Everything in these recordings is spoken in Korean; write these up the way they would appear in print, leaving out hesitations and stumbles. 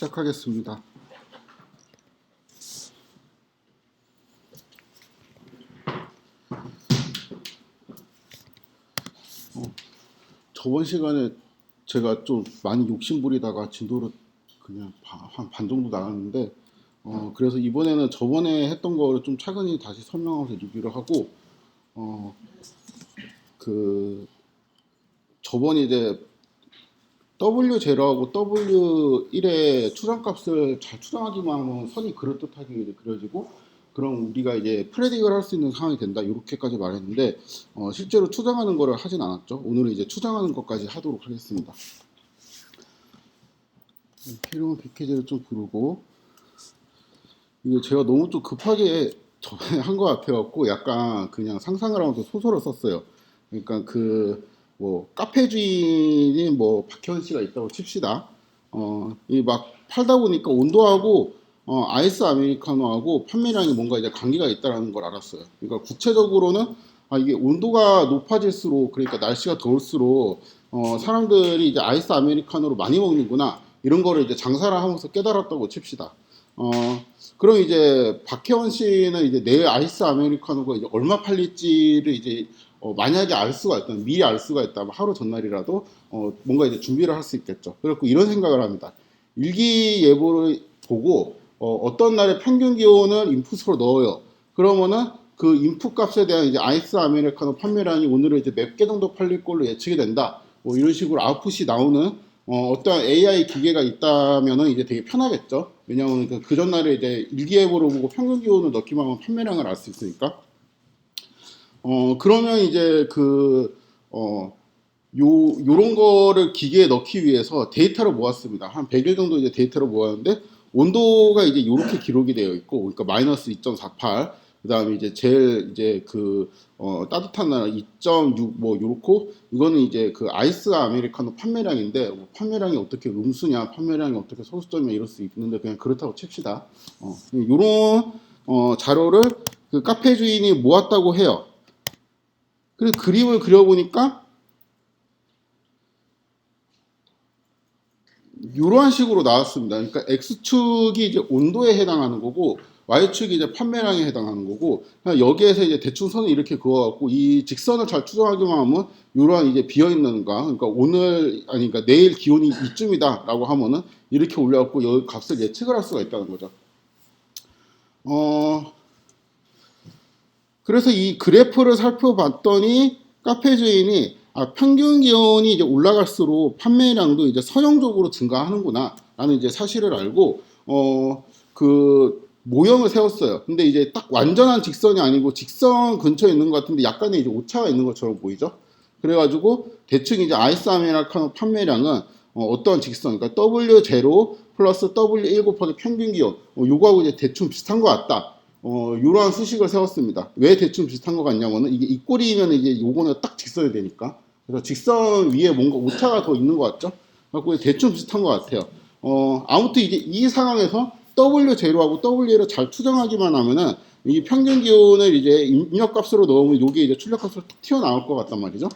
시작하겠습니다. 저번 시간에 제가 좀 많이 욕심부리다가 진도를 그냥 한 반 정도 나갔는데, 그래서 이번에는 저번에 했던 거를 좀 차근히 다시 설명하면서 리뷰를 하고, 어, 그 저번에 이제 W0하고 W1의 추정값을 잘 추정하기만 하면 선이 그럴듯하게 이제 그려지고, 그럼 우리가 이제 프레딕을 할 수 있는 상황이 된다, 이렇게까지 말했는데, 실제로 추정하는 거를 하진 않았죠. 오늘은 이제 추정하는 것까지 하도록 하겠습니다. 필요한 패키지를 좀 부르고, 이게 제가 너무 좀 급하게 저번에 한 것 같아갖고 약간 그냥 상상을 하면서 소설을 썼어요. 그러니까 뭐 카페 주인이 뭐 박현 씨가 있다고 칩시다. 이 막 팔다 보니까 온도하고 아이스 아메리카노하고 판매량이 뭔가 이제 관계가 있다라는 걸 알았어요. 그러니까 구체적으로는 이게 온도가 높아질수록, 그러니까 날씨가 더울수록 사람들이 이제 아이스 아메리카노를 많이 먹는구나, 이런 거를 이제 장사를 하면서 깨달았다고 칩시다. 어, 그럼 이제 박혜원 씨는 이제 내 아이스 아메리카노가 이제 얼마 팔릴지를 이제 만약에 알 수가 있다면, 미리 알 수가 있다면 하루 전날이라도 뭔가 이제 준비를 할 수 있겠죠. 그래서 이런 생각을 합니다. 일기예보를 보고 어떤 날에 평균 기온을 인풋으로 넣어요. 그러면은 그 인풋 값에 대한 이제 아이스 아메리카노 판매량이 오늘은 이제 몇 개 정도 팔릴 걸로 예측이 된다, 뭐 이런 식으로 아웃풋이 나오는 어떤 AI 기계가 있다면은 이제 되게 편하겠죠. 왜냐하면 그 전날에 이제 일기예보를 보고 평균 기온을 넣기만 하면 판매량을 알 수 있으니까. 그러면 이제 요런 거를 기계에 넣기 위해서 데이터를 모았습니다. 한 100일 정도 이제 데이터를 모았는데, 온도가 이제 요렇게 기록이 되어 있고, 그러니까 마이너스 2.48, 그 다음에 이제 제일 이제 따뜻한 나라 2.6, 뭐 요렇고, 이거는 이제 그 아이스 아메리카노 판매량인데, 뭐 판매량이 어떻게 음수냐, 판매량이 어떻게 소수점이냐, 이럴 수 있는데 그냥 그렇다고 칩시다. 요런 자료를 그 카페 주인이 모았다고 해요. 그리고 그림을 그려보니까 이러한 식으로 나왔습니다. 그러니까 X축이 이제 온도에 해당하는 거고, Y축이 이제 판매량에 해당하는 거고, 여기에서 이제 대충 선을 이렇게 그어갖고 이 직선을 잘 추정하기만 하면 이러한 이제 비어있는가, 그러니까 오늘 아니 그러니까 내일 기온이 이쯤이다라고 하면은 이렇게 올려갖고 여기 값을 예측을 할 수가 있다는 거죠. 그래서 이 그래프를 살펴봤더니 카페 주인이 평균 기온이 이제 올라갈수록 판매량도 이제 선형적으로 증가하는구나 라는 이제 사실을 알고 그 모형을 세웠어요. 근데 이제 딱 완전한 직선이 아니고 직선 근처에 있는 것 같은데 약간의 이제 오차가 있는 것처럼 보이죠. 그래가지고 대충 이제 아이스 아메리카노 판매량은 어떤 직선, 그러니까 W0 플러스 W1 곱하기 평균 기온, 요거하고 이제 대충 비슷한 것 같다. 이러한 수식을 세웠습니다. 왜 대충 비슷한 것 같냐면은 이게 이 꼴이면 이제 요거는 딱 직선이 되니까. 그래서 직선 위에 뭔가 오차가 더 있는 것 같죠? 그래서 대충 비슷한 것 같아요. 아무튼 이제 이 상황에서 W0하고 W1을 잘 추정하기만 하면은 이 평균 기온을 이제 입력값으로 넣으면 요게 이제 출력값으로 툭 튀어나올 것 같단 말이죠.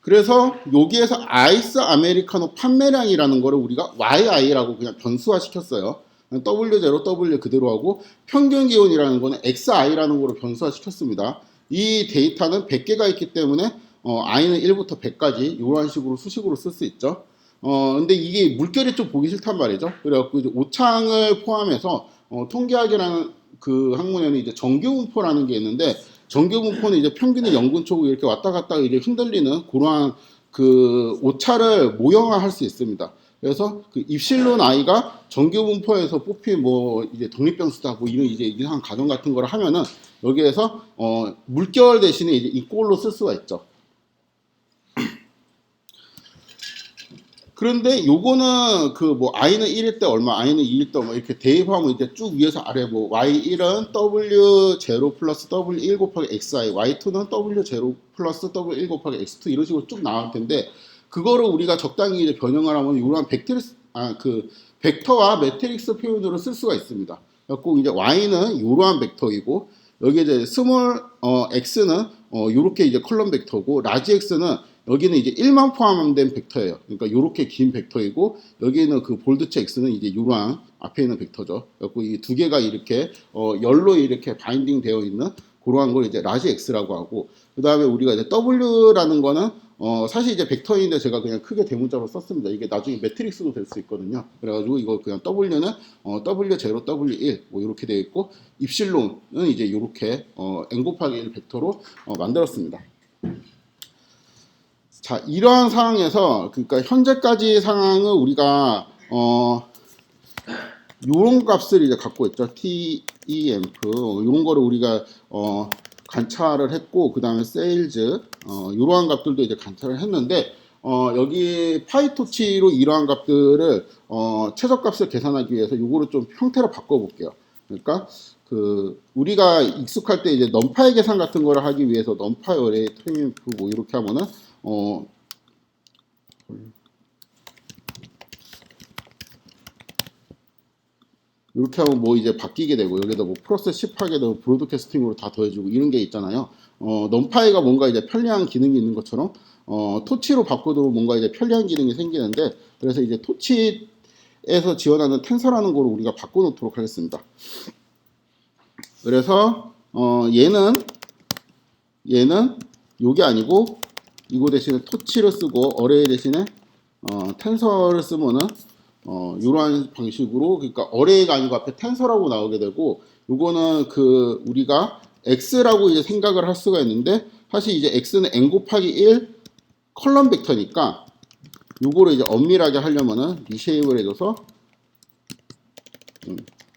그래서 여기에서 아이스 아메리카노 판매량이라는 거를 우리가 YI라고 그냥 변수화 시켰어요. W0, W 그대로 하고, 평균 기온이라는 거는 XI라는 거로 변수화 시켰습니다. 이 데이터는 100개가 있기 때문에 I는 1부터 100까지 이런 식으로 수식으로 쓸 수 있죠. 근데 이게 물결이 좀 보기 싫단 말이죠. 그래갖고 이제 오창을 포함해서 통계학이라는 그 학문에는 이제 정규분포라는 게 있는데, 정규분포는 이제 평균의 0분초고 이렇게 왔다 갔다 이제 흔들리는 그러한 그 오차를 모형화할 수 있습니다. 그래서 그 입실론 i가 정규분포에서 뽑힌 뭐 이제 독립변수다, 뭐 이런 이제 이상한 가정 같은 거를 하면은 여기에서 물결 대신에 이제 이 꼴로 쓸 수가 있죠. 그런데 요거는 그 뭐 i는 1일 때 얼마, i는 2일 때 얼마 이렇게 대입하면 이제 쭉 위에서 아래 뭐 y1은 w0 플러스 w1 곱하기 xi, y2는 w0 플러스 w1 곱하기 x2 이런 식으로 쭉 나올 텐데, 그거를 우리가 적당히 이제 변형을 하면 이러한 벡터와 매트릭스 표현으로 쓸 수가 있습니다. 꼭 이제 y는 이러한 벡터이고, 여기 이제 스몰 x는 요렇게 이제 컬럼 벡터고, 라지 x는 여기는 이제 1만 포함된 벡터예요. 그러니까 이렇게 긴 벡터이고 여기는 그 볼드체 X는 이제 이러한 앞에 있는 벡터죠. 그래서 이 두 개가 이렇게 열로 이렇게 바인딩 되어 있는 그러한 걸 이제 라지 X라고 하고, 그 다음에 우리가 이제 W라는 거는 사실 이제 벡터인데 제가 그냥 크게 대문자로 썼습니다. 이게 나중에 매트릭스도 될 수 있거든요. 그래가지고 이거 그냥 W는 W0, W1 뭐 이렇게 되어 있고, 입실론은 이제 이렇게 n 곱하기 1 벡터로 만들었습니다. 자, 이러한 상황에서 그러니까 현재까지 상황은 우리가 요런 값을 이제 갖고 있죠. temp 요런 거를 우리가 관찰을 했고, 그 다음에 sales 이러한 값들도 이제 관찰을 했는데, 여기 파이토치로 이러한 값들을 최저값을 계산하기 위해서 요거를 좀 형태로 바꿔볼게요. 그러니까 그 우리가 익숙할 때 이제 넘파이 계산 같은 거를 하기 위해서 넘파이 어레이 temp 뭐 이렇게 하면은 이렇게 하면 뭐 이제 바뀌게 되고, 여기다 뭐 플러스 10 하게 되고 브로드캐스팅으로 다 더해주고 이런 게 있잖아요. 넘파이가 뭔가 이제 편리한 기능이 있는 것처럼 토치로 바꿔도 뭔가 이제 편리한 기능이 생기는데, 그래서 이제 토치에서 지원하는 텐서라는 거로 우리가 바꿔놓도록 하겠습니다. 그래서 얘는 요게 아니고 이거 대신에 토치를 쓰고 어레이 대신에 텐서를 쓰면은 이러한 방식으로, 그러니까 어레이가 아니고 앞에 텐서라고 나오게 되고, 요거는 그 우리가 x라고 이제 생각을 할 수가 있는데, 사실 이제 x는 n 곱하기 1 컬럼 벡터니까 요거를 이제 엄밀하게 하려면은 리쉐입을 해줘서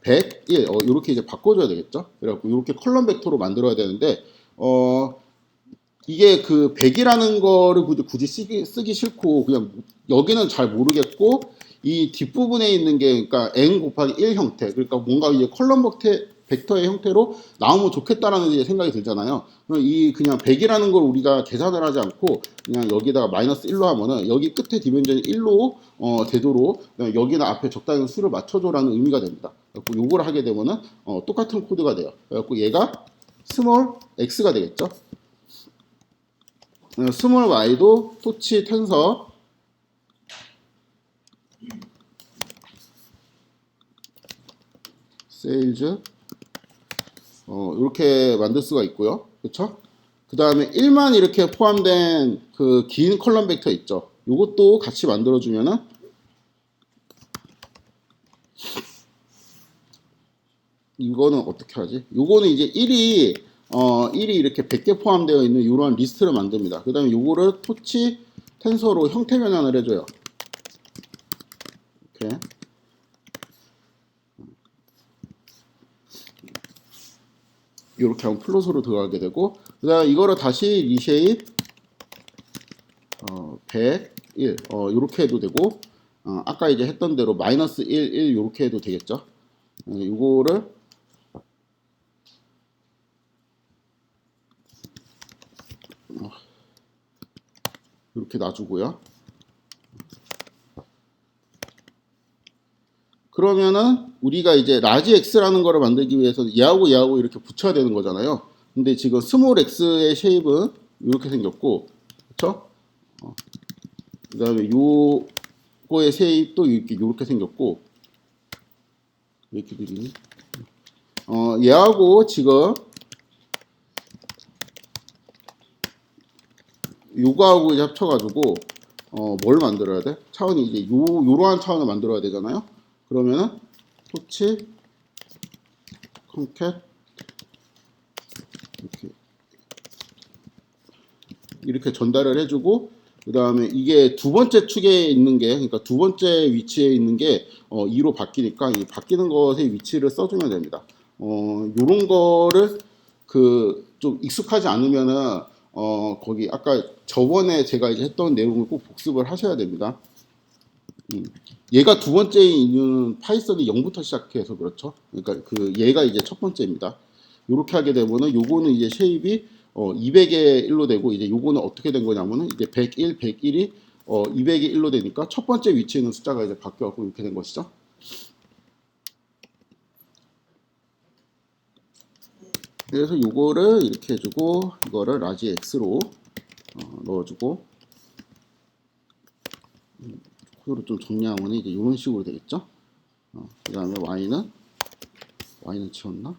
101 이렇게 이제 바꿔줘야 되겠죠. 그래갖고 이렇게 컬럼 벡터로 만들어야 되는데 이게 그 100이라는 거를 굳이 쓰기 싫고, 그냥 여기는 잘 모르겠고 이 뒷부분에 있는 게 그러니까 n 곱하기 1 형태, 그러니까 뭔가 이제 컬럼 벡터의 형태로 나오면 좋겠다라는 이제 생각이 들잖아요. 이 그냥 100이라는 걸 우리가 계산을 하지 않고 그냥 여기다가 마이너스 1로 하면은 여기 끝에 디멘전이 1로 되도록 여기는 앞에 적당히 수를 맞춰줘라는 의미가 됩니다. 그래서 요걸 하게 되면은 똑같은 코드가 돼요. 그래서 얘가 스몰 x가 되겠죠. 스몰 y도 토치 텐서 세일즈 이렇게 만들 수가 있고요. 그렇죠? 그 다음에 1만 이렇게 포함된 그 긴 컬럼 벡터 있죠. 이것도 같이 만들어주면은 이거는 어떻게 하지? 이거는 이제 1이 이렇게 100개 포함되어 있는 이러한 리스트를 만듭니다. 그 다음에 이거를 토치 텐서로 형태 변환을 해줘요. 이렇게. 이렇게 하면 플롯으로 들어가게 되고, 그 다음에 이거를 다시 리쉐입 101 이렇게 해도 되고, 아까 이제 했던 대로 마이너스 1 이렇게 해도 되겠죠. 이거를 이렇게 놔주고요. 그러면은 우리가 이제 라지 x라는 거를 만들기 위해서 얘하고 얘하고 이렇게 붙여야 되는 거잖아요. 근데 지금 스몰 x의 쉐입은 이렇게 생겼고, 그쵸? 그 다음에 요거의 쉐입도 이렇게 생겼고, 이렇게 되니? 얘하고 지금 요거하고 이제 합쳐가지고 뭘 만들어야 돼? 차원이 이제 요러한 차원을 만들어야 되잖아요. 그러면은 토치 컴캣 이렇게 전달을 해주고, 그 다음에 이게 두 번째 축에 있는 게, 그러니까 두 번째 위치에 있는 게 2로 바뀌니까 이 바뀌는 것의 위치를 써주면 됩니다. 요런 거를 그 좀 익숙하지 않으면은 거기 아까 저번에 제가 이제 했던 내용을 꼭 복습을 하셔야 됩니다. 얘가 두 번째인 이유는 파이썬이 0부터 시작해서 그렇죠. 그러니까 그 얘가 이제 첫 번째입니다. 이렇게 하게 되면은 요거는 이제 쉐입이 200의 1로 되고, 이제 요거는 어떻게 된 거냐면은 이제 101, 101이 200의 1로 되니까 첫 번째 위치에 있는 숫자가 이제 바뀌어갖고 이렇게 된 것이죠. 그래서 요거를 이렇게 해주고 이거를 라지 x로 넣어주고, 코드를 좀 정리하면 이제 이런 식으로 되겠죠. 그 다음에 y는 지웠나?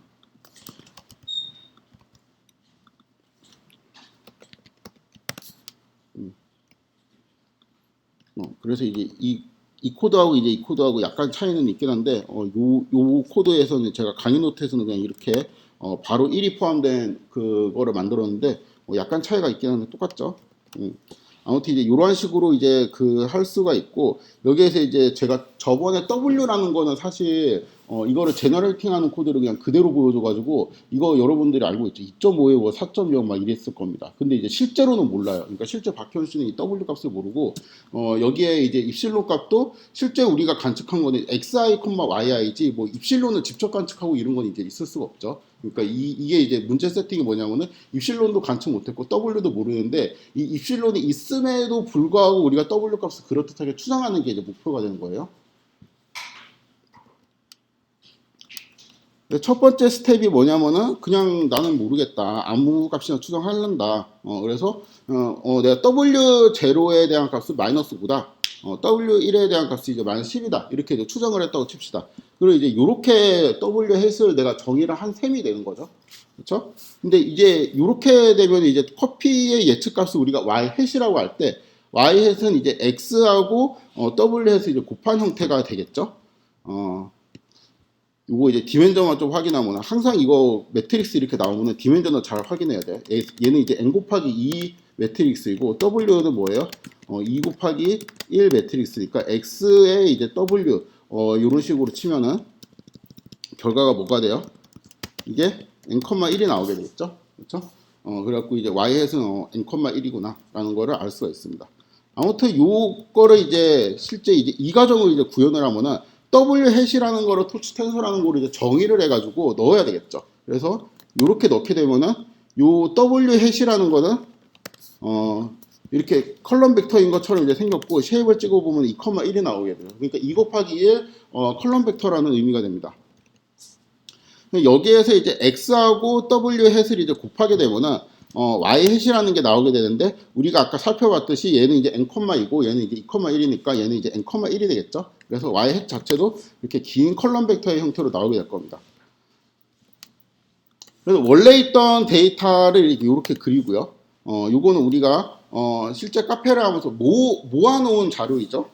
그래서 이제 이 코드하고 이제 이 코드하고 약간 차이는 있긴 한데, 요 코드에서는 제가 강의 노트에서는 그냥 이렇게, 바로 1이 포함된 그거를 만들었는데, 약간 차이가 있긴 한데 똑같죠. 아무튼 이제 이런 식으로 이제 그 할 수가 있고, 여기에서 이제 제가 저번에 W라는 거는 사실 이거를 제너레이팅 하는 코드를 그냥 그대로 보여줘가지고, 이거 여러분들이 알고 있죠. 2.5에 뭐 4.0 막 이랬을 겁니다. 근데 이제 실제로는 몰라요. 그러니까 실제 박현 씨는 이 W 값을 모르고, 여기에 이제 입실론 값도 실제 우리가 관측한 거는 xi, yi지, 뭐 입실론을 직접 관측하고 이런 건 이제 있을 수가 없죠. 그러니까 이게 이제 문제 세팅이 뭐냐면은 입실론도 관측 못했고 W도 모르는데, 이 입실론이 있음에도 불구하고 우리가 W 값을 그럴듯하게 추정하는 게 이제 목표가 되는 거예요. 첫 번째 스텝이 뭐냐면은 그냥 나는 모르겠다. 아무 값이나 추정하려다. 그래서 내가 W0에 대한 값은 마이너스 9다. W1에 대한 값이 이제 마이너스 10이다. 이렇게 이제 추정을 했다고 칩시다. 그리고 이제 이렇게 W 해스를 내가 정의를 한 셈이 되는 거죠. 그렇죠? 근데 이제 이렇게 되면 이제 커피의 예측 값을 우리가 Y 해시라고 할 때 Y 해스는 이제 X하고 W 해스 이제 곱한 형태가 되겠죠. 요거 이제 디멘전만 좀 확인하면 항상 이거 매트릭스 이렇게 나오면은 디멘전을 잘 확인해야 돼. 얘는 이제 n 곱하기 2 매트릭스이고 W는 뭐예요? 2 곱하기 1 매트릭스니까 X에 이제 W 이런 식으로 치면은 결과가 뭐가 돼요? 이게 n,1이 나오게 되겠죠? 그렇죠? 그래갖고 이제 y햇은 n,1이구나 라는 거를 알 수가 있습니다. 아무튼 요거를 이제 실제 이제 이 과정을 이제 구현을 하면은 W 해시라는 거를 토치 텐서라는 거를 이제 정의를 해가지고 넣어야 되겠죠. 그래서 이렇게 넣게 되면은 요 W 해시라는 거는 이렇게 컬럼 벡터인 것처럼 이제 생겼고 쉐입을 찍어보면 2,1이 나오게 돼요. 그러니까 2 곱하기 1 컬럼 벡터라는 의미가 됩니다. 여기에서 이제 x하고 w 햇을 이제 곱하게 되면은 y 햇이라는 게 나오게 되는데 우리가 아까 살펴봤듯이 얘는 이제 n,2고 얘는 이제 2,1이니까 얘는 이제 n,1이 되겠죠. 그래서 y 햇 자체도 이렇게 긴 컬럼 벡터의 형태로 나오게 될 겁니다. 그래서 원래 있던 데이터를 이렇게 그리고요. 요거는 우리가 실제 카페를 하면서 모아놓은 자료이죠.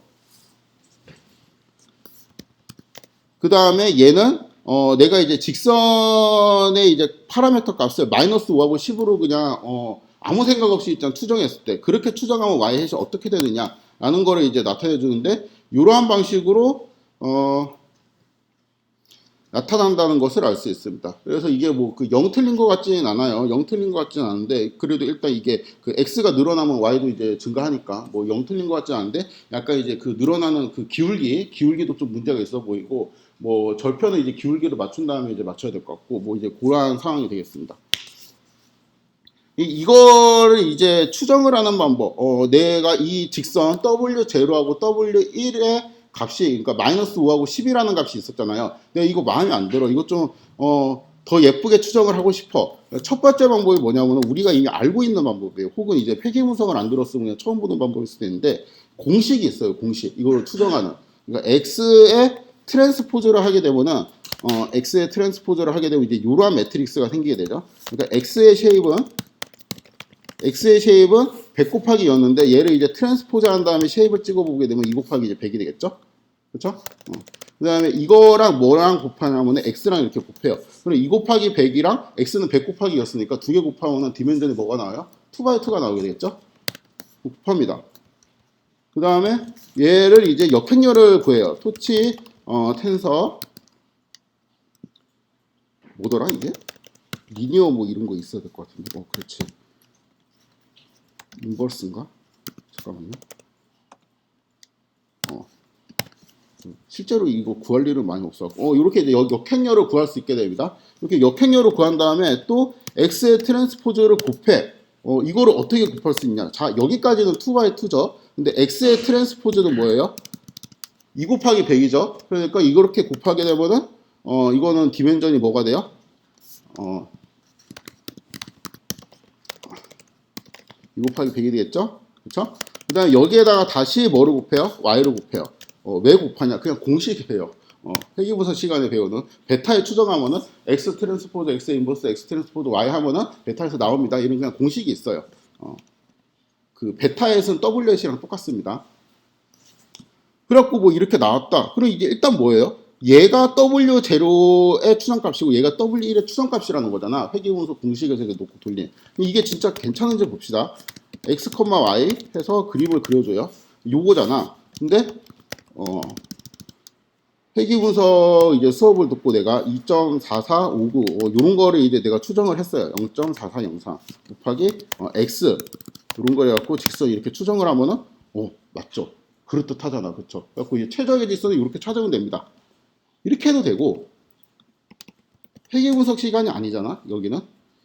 그 다음에 얘는 내가 이제 직선의 이제 파라미터 값을 마이너스 5하고 10으로 그냥 아무 생각 없이 일단 추정했을 때 그렇게 추정하면 y 햇이 어떻게 되느냐라는 거를 이제 나타내 주는데 이러한 방식으로 나타난다는 것을 알 수 있습니다. 그래서 이게 뭐 그 0 틀린 것 같지는 않아요. 0 틀린 것 같지는 않은데 그래도 일단 이게 그 x가 늘어나면 y도 이제 증가하니까 뭐 0 틀린 것 같지는 않은데 약간 이제 그 늘어나는 그 기울기도 좀 문제가 있어 보이고 뭐 절편은 이제 기울기를 맞춘 다음에 이제 맞춰야 될 것 같고 뭐 이제 그러한 상황이 되겠습니다. 이거를 이제 추정을 하는 방법, 내가 이 직선 W0하고 W1의 값이, 그러니까 마이너스 5하고 10이라는 값이 있었잖아요. 내가 이거 마음에 안 들어. 이거 좀, 더 예쁘게 추정을 하고 싶어. 첫 번째 방법이 뭐냐면 우리가 이미 알고 있는 방법이에요. 혹은 이제 폐기분석을 안 들었으면 그냥 처음 보는 방법일 수도 있는데, 공식이 있어요. 공식. 이걸 추정하는. 그러니까 X의 트랜스포즈를 하게 되면은, X의 트랜스포즈를 하게 되면 이제 이러한 매트릭스가 생기게 되죠. 그러니까 X의 쉐입은 100 곱하기 였는데 얘를 이제 트랜스포즈 한 다음에 쉐입을 찍어보게 되면 2 곱하기 이제 100이 되겠죠? 그렇죠? 그 다음에 이거랑 뭐랑 곱하냐면 X랑 이렇게 곱해요. 그럼 2 곱하기 100이랑 X는 100 곱하기 였으니까 두 개 곱하면 디멘전이 뭐가 나와요? 2x2가 나오게 되겠죠? 곱합니다. 그 다음에 얘를 이제 역행렬을 구해요. 토치 텐서 뭐더라 이게? 리니어 뭐 이런 거 있어야 될 것 같은데. 그렇지. 인버스인가? 잠깐만요. 실제로 이거 구할 일은 많이 없어. 이렇게 이제 역행렬을 구할 수 있게 됩니다. 이렇게 역행렬을 구한 다음에 또 x의 트랜스포즈를 곱해. 이거를 어떻게 곱할 수 있냐? 자, 여기까지는 2x2죠. 근데 x의 트랜스포즈는 뭐예요? 2 곱하기 100이죠. 그러니까 이렇게 곱하게 되면은 이거는 디멘전이 뭐가 돼요? 2 곱하기 100이 되겠죠? 그렇죠? 그 다음에 여기에다가 다시 뭐를 곱해요? y를 곱해요. 왜 곱하냐? 그냥 공식이에요. 회계분석 시간에 배우는 베타에 추정하면은 x 트랜스포즈 x 인버스 x 트랜스포즈 y 하면은 베타에서 나옵니다. 이런 그냥 공식이 있어요. 그 베타에서는 what이랑 똑같습니다. 그래갖고 뭐 이렇게 나왔다. 그럼 이게 일단 뭐예요? 얘가 W0의 추정값이고 얘가 W1의 추정값이라는 거잖아. 회계분석 공식에서 놓고 돌린. 이게 진짜 괜찮은지 봅시다. x, y 해서 그림을 그려줘요. 요거잖아. 근데 회계분석 이제 수업을 듣고 내가 2.4459 요런 거를 이제 내가 추정을 했어요. 0.4403 곱하기 x 요런 거 해갖고 직선 이렇게 추정을 하면은 맞죠. 그럴듯하잖아. 그쵸? 그래갖고 이제 최적의 직선을 이렇게 찾으면 됩니다. 이렇게 해도 되고 회계분석 시간이 아니잖아. 여기는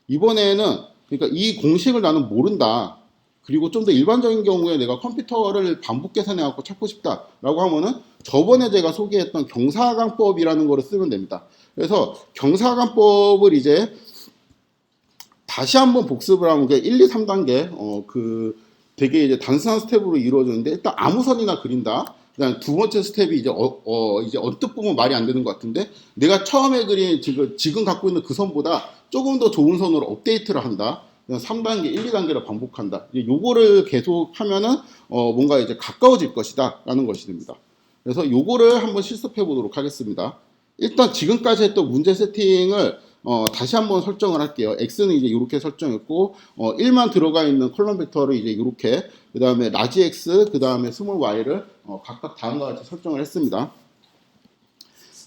이번에는 그러니까 이 공식을 나는 모른다. 그리고 좀 더 일반적인 경우에 내가 컴퓨터를 반복 계산해갖고 찾고 싶다라고 하면은 저번에 제가 소개했던 경사관법이라는 거를 쓰면 됩니다. 그래서 경사관법을 이제 다시 한번 복습을 하면 게 1, 2, 3단계 그 되게 이제 단순한 스텝으로 이루어지는데 일단 아무 선이나 그린다. 그다음 두 번째 스텝이 이제 이제 언뜻 보면 말이 안 되는 것 같은데 내가 처음에 그린 지금 갖고 있는 그 선보다 조금 더 좋은 선으로 업데이트를 한다. 3단계, 1, 2단계를 반복한다. 요거를 계속 하면은 뭔가 이제 가까워질 것이다 라는 것이 됩니다. 그래서 요거를 한번 실습해 보도록 하겠습니다. 일단 지금까지 했던 문제 세팅을 다시 한번 설정을 할게요. x는 이제 이렇게 설정했고 1만 들어가 있는 컬럼 벡터를 이제 이렇게 그 다음에 라지 x 그 다음에 스몰 y를 각각 다음과 같이 설정을 했습니다.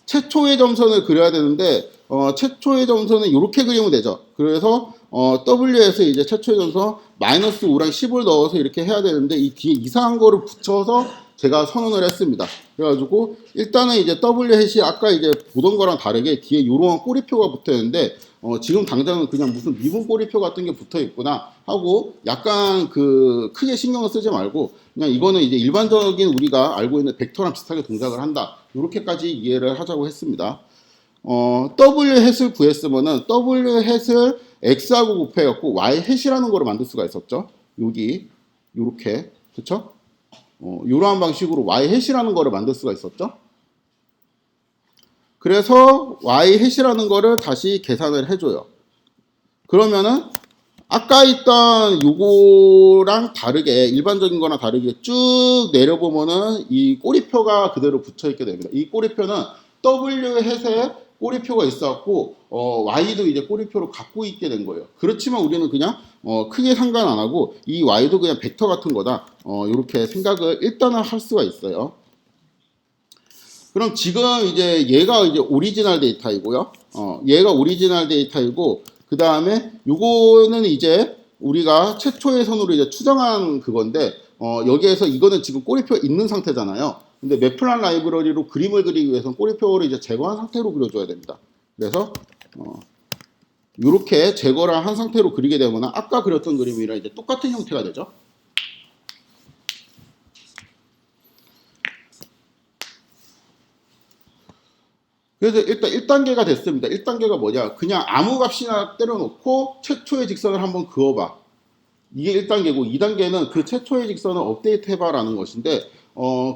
최초의 점선을 그려야 되는데 최초의 점선은 이렇게 그리면 되죠. 그래서 W에서 이제 최초의 점선 마이너스 5랑 10을 넣어서 이렇게 해야 되는데 이 뒤에 이상한 거를 붙여서 제가 선언을 했습니다. 그래가지고 일단은 이제 W 해시 아까 이제 보던 거랑 다르게 뒤에 이러한 꼬리표가 붙어 있는데 지금 당장은 그냥 무슨 미분 꼬리표 같은 게 붙어 있구나 하고 약간 그 크게 신경을 쓰지 말고 그냥 이거는 이제 일반적인 우리가 알고 있는 벡터랑 비슷하게 동작을 한다. 이렇게까지 이해를 하자고 했습니다. W 햇을 구했으면은 W 햇을 X하고 곱해갖고 Y 햇이라는 거를 만들 수가 있었죠. 여기 요렇게 그쵸? 이러한 방식으로 Y 햇이라는 거를 만들 수가 있었죠. 그래서 Y 햇이라는 거를 다시 계산을 해줘요. 그러면은 아까 있던 요거랑 다르게 일반적인 거랑 다르게 쭉 내려보면은 이 꼬리표가 그대로 붙여 있게 됩니다. 이 꼬리표는 W 햇에 꼬리표가 있어갖고 Y도 이제 꼬리표로 갖고 있게 된 거예요. 그렇지만 우리는 그냥 크게 상관 안 하고 이 Y도 그냥 벡터 같은 거다. 이렇게 생각을 일단은 할 수가 있어요. 그럼 지금 이제 얘가 이제 오리지널 데이터이고요. 얘가 오리지널 데이터이고 그 다음에 요거는 이제 우리가 최초의 선으로 이제 추정한 그건데 여기에서 이거는 지금 꼬리표 있는 상태잖아요. 근데 맵플란 라이브러리로 그림을 그리기 위해서는 꼬리표를 이제 제거한 상태로 그려줘야 됩니다. 그래서 이렇게 제거를 한 상태로 그리게 되면 아까 그렸던 그림이랑 이제 똑같은 형태가 되죠. 그래서 일단 1단계가 됐습니다. 1단계가 뭐냐? 그냥 아무 값이나 때려놓고 최초의 직선을 한번 그어봐. 이게 1단계고 2단계는 그 최초의 직선을 업데이트 해봐라는 것인데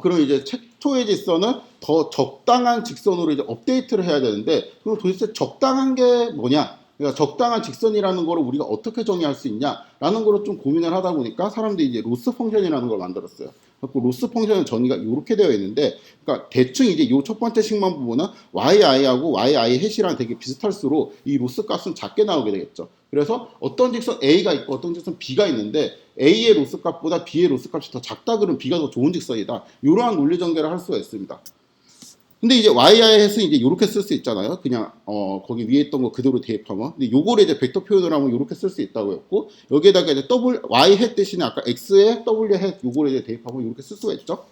그럼 이제 최초의 직선은 더 적당한 직선으로 이제 업데이트를 해야 되는데 그럼 도대체 적당한 게 뭐냐? 그러니까 적당한 직선이라는 거를 우리가 어떻게 정의할 수 있냐라는 거를 좀 고민을 하다 보니까 사람들이 이제 로스 펑션이라는 걸 만들었어요. 그래서 로스 펑션의 정의가 이렇게 되어 있는데, 그러니까 대충 이제 요 첫 번째 식만 보면은 yi하고 yi 햇이랑 되게 비슷할수록 이 로스 값은 작게 나오게 되겠죠. 그래서 어떤 직선 a가 있고 어떤 직선 b가 있는데 a의 로스 값보다 b의 로스 값이 더 작다 그러면 b가 더 좋은 직선이다. 이러한 논리 전개를 할 수가 있습니다. 근데 이제 yi에서 이제 이렇게 쓸 수 있잖아요. 그냥 거기 위에 있던 거 그대로 대입하면. 근데 요거를 이제 벡터 표현을 하면 이렇게 쓸 수 있다고 했고 여기에다가 이제 y 햇 대신에 아까 x에 w 햇 요거를 이제 대입하면 이렇게 쓸 수가 있죠.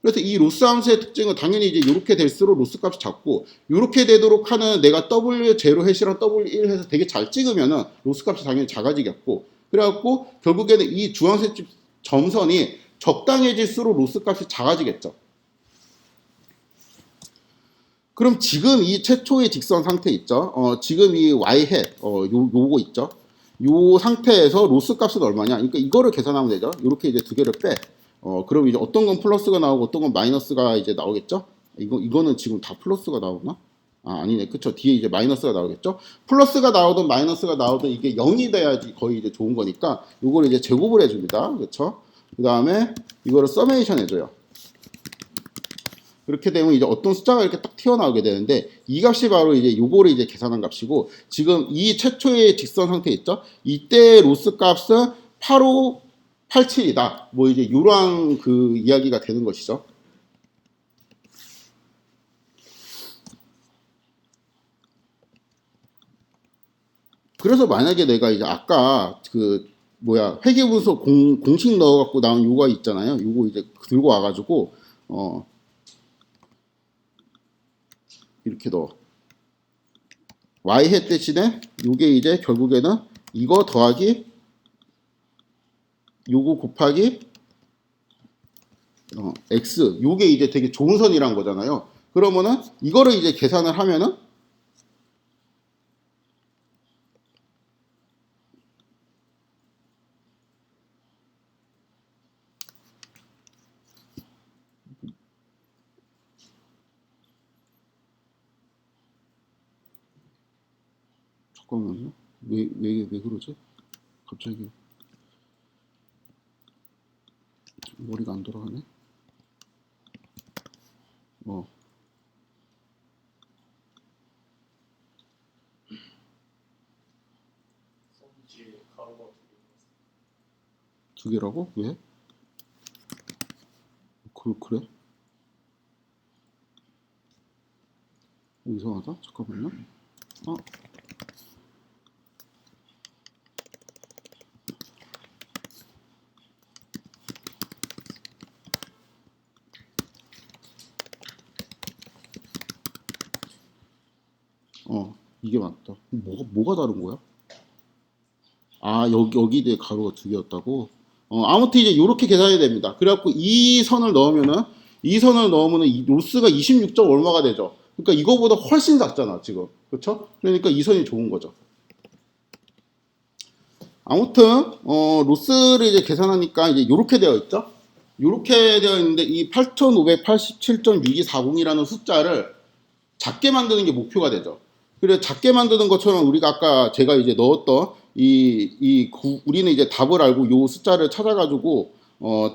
그래서 이 로스 함수의 특징은 당연히 이제 이렇게 될수록 로스 값이 작고 이렇게 되도록 하는 내가 w0 햇이랑 w1 해서 되게 잘 찍으면은 로스 값이 당연히 작아지겠고 그래갖고 결국에는 이 주황색 점선이 적당해질수록 로스 값이 작아지겠죠. 그럼 지금 이 최초의 직선 상태 있죠? 지금 이 y 햇 요거 있죠? 요 상태에서 로스 값은 얼마냐? 그러니까 이거를 계산하면 되죠. 이렇게 이제 두 개를 빼. 그럼 이제 어떤 건 플러스가 나오고 어떤 건 마이너스가 이제 나오겠죠? 이거는 지금 다 플러스가 나오나? 아, 아니네. 그쵸. 뒤에 이제 마이너스가 나오겠죠? 플러스가 나오든 마이너스가 나오든 이게 0이 돼야지 거의 이제 좋은 거니까 이걸 이제 제곱을 해줍니다. 그쵸? 그 다음에 이거를 서메이션 해줘요. 그렇게 되면 이제 어떤 숫자가 이렇게 딱 튀어나오게 되는데 이 값이 바로 이제 요거를 이제 계산한 값이고 지금 이 최초의 직선 상태 있죠? 이때 로스 값은 8587이다. 뭐 이제 이러한 그 이야기가 되는 것이죠. 그래서 만약에 내가 이제 아까 그 뭐야 회계분석 공식 넣어갖고 나온 요거 있잖아요. 요거 이제 들고 와가지고 이렇게 넣어. y햇 대신에 요게 이제 결국에는 이거 더하기 요거 곱하기 x 요게 이제 되게 좋은 선이란 거잖아요. 그러면은 이거를 이제 계산을 하면은 잠깐만요. 왜 그러지? 갑자기 머리가 안 돌아가네. 두 개라고? 왜? 그래? 이상하다. 잠깐만요. 이게 맞다. 뭐가 다른 거야? 아, 여기에 가로가 두 개였다고? 아무튼 이제 이렇게 계산이 됩니다. 그래갖고 이 선을 넣으면은, 이 로스가 26점 얼마가 되죠? 그러니까 이거보다 훨씬 작잖아, 지금. 그쵸? 그러니까 이 선이 좋은 거죠. 아무튼, 로스를 이제 계산하니까 이제 이렇게 되어 있죠? 이렇게 되어 있는데 이 8587.6240이라는 숫자를 작게 만드는 게 목표가 되죠. 그래 작게 만드는 것처럼 우리가 아까 제가 이제 넣었던 우리는 이제 답을 알고 요 숫자를 찾아가지고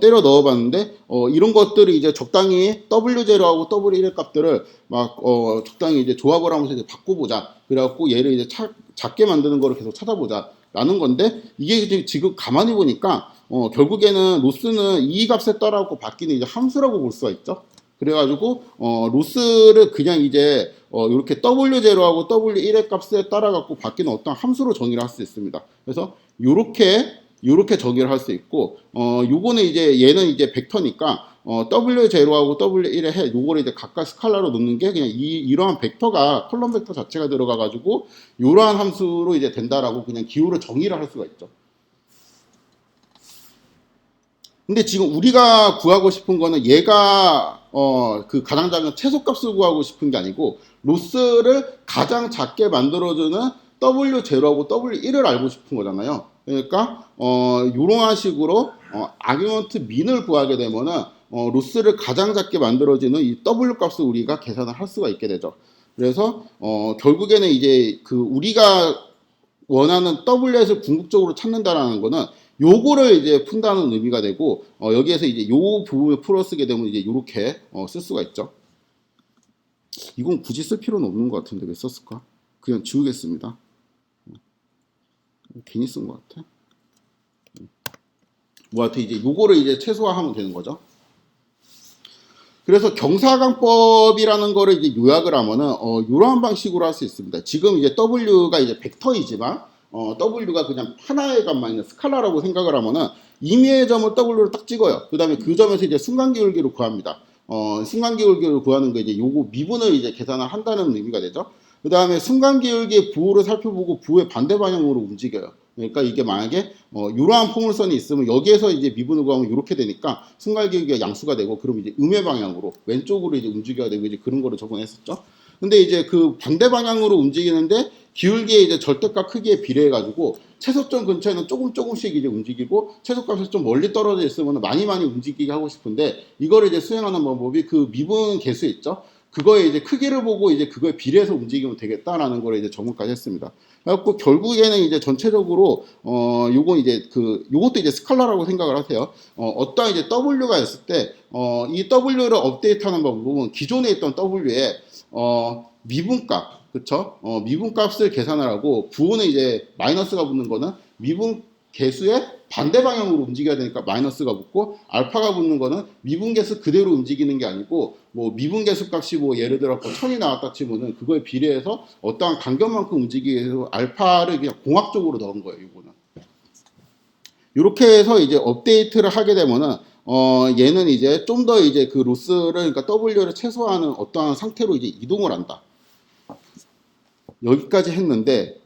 때려 넣어봤는데 이런 것들을 이제 적당히 W0하고 W1의 값들을 막 적당히 이제 조합을 하면서 이제 바꿔보자. 그래갖고 얘를 이제 작게 만드는 거를 계속 찾아보자. 라는 건데 이게 지금 가만히 보니까 결국에는 로스는 이 값에 따라서 바뀌는 이제 함수라고 볼 수가 있죠. 그래가지고 로스를 그냥 이제 이렇게 W0하고 W1의 값에 따라 갖고 바뀌는 어떤 함수로 정의를 할 수 있습니다. 그래서 요렇게 정의를 할 수 있고 요거는 이제 얘는 이제 벡터니까 W0하고 W1의 해 요거를 이제 각각 스칼라로 놓는 게 그냥 이러한 벡터가 컬럼 벡터 자체가 들어가 가지고 이러한 함수로 이제 된다라고 그냥 기호를 정의를 할 수가 있죠. 근데 지금 우리가 구하고 싶은 거는 얘가 그 가장 작은 최소값을 구하고 싶은 게 아니고 로스를 가장 작게 만들어주는 W0하고 W1을 알고 싶은 거잖아요. 그러니까 이러한 식으로 아규먼트 민을 구하게 되면은 로스를 가장 작게 만들어지는 이 W 값을 우리가 계산을 할 수가 있게 되죠. 그래서 결국에는 이제 그 우리가 원하는 W햇을 궁극적으로 찾는다라는 거는 요거를 이제 푼다는 의미가 되고 여기에서 이제 요 부분을 풀어 쓰게 되면 이제 요렇게 쓸 수가 있죠. 이건 굳이 쓸 필요는 없는 것 같은데 왜 썼을까? 그냥 지우겠습니다. 괜히 쓴 것 같아. 뭐 하여튼 이제 요거를 이제 최소화하면 되는 거죠. 그래서 경사강법이라는 거를 이제 요약을 하면은 이러한 방식으로 할 수 있습니다. 지금 이제 W가 이제 벡터이지만 W가 그냥 하나의 값만 있는 스칼라라고 생각을 하면은 임의의 점을 W로 딱 찍어요. 그 다음에 그 점에서 이제 순간기울기를 구합니다. 순간기울기를 구하는 거 이제 요거 미분을 이제 계산을 한다는 의미가 되죠. 그 다음에 순간기울기의 부호를 살펴보고 부호의 반대 방향으로 움직여요. 그러니까 이게 만약에 이러한 포물선이 있으면 여기에서 이제 미분을 구하면 이렇게 되니까 순간기울기가 양수가 되고 그럼 이제 음의 방향으로 왼쪽으로 이제 움직여야 되고 이제 그런 거를 적용했었죠. 근데 이제 그 반대 방향으로 움직이는데 기울기의 이제 절대값 크기에 비례해 가지고 최소점 근처에는 조금씩 이제 움직이고 최소값에서 좀 멀리 떨어져 있으면 많이 움직이게 하고 싶은데 이거를 이제 수행하는 방법이 그 미분 계수 있죠. 그거의 이제 크기를 보고 이제 그거에 비례해서 움직이면 되겠다라는 걸 이제 적용까지 했습니다. 그래갖고 결국에는 이제 전체적으로 요건 이제 요것도 이제 스칼라라고 생각을 하세요. 어떤 이제 W가 있을 때 이 W를 업데이트하는 방법은 기존에 있던 W에 미분값, 그쵸? 미분값을 계산을 하고 부호는 이제 마이너스가 붙는 거는 미분 계수의 반대 방향으로 움직여야 되니까 마이너스가 붙고 알파가 붙는 거는 미분 계수 그대로 움직이는 게 아니고 뭐 미분 계수 값이 뭐 예를 들어 1000이 나왔다 치면은 그거에 비례해서 어떠한 간격만큼 움직이기 위해서 알파를 그냥 공학적으로 넣은 거예요, 이거는. 이렇게 해서 이제 업데이트를 하게 되면은 얘는 이제 좀 더 이제 그 로스를 그러니까 W를 최소화하는 어떠한 상태로 이제 이동을 한다. 여기까지 했는데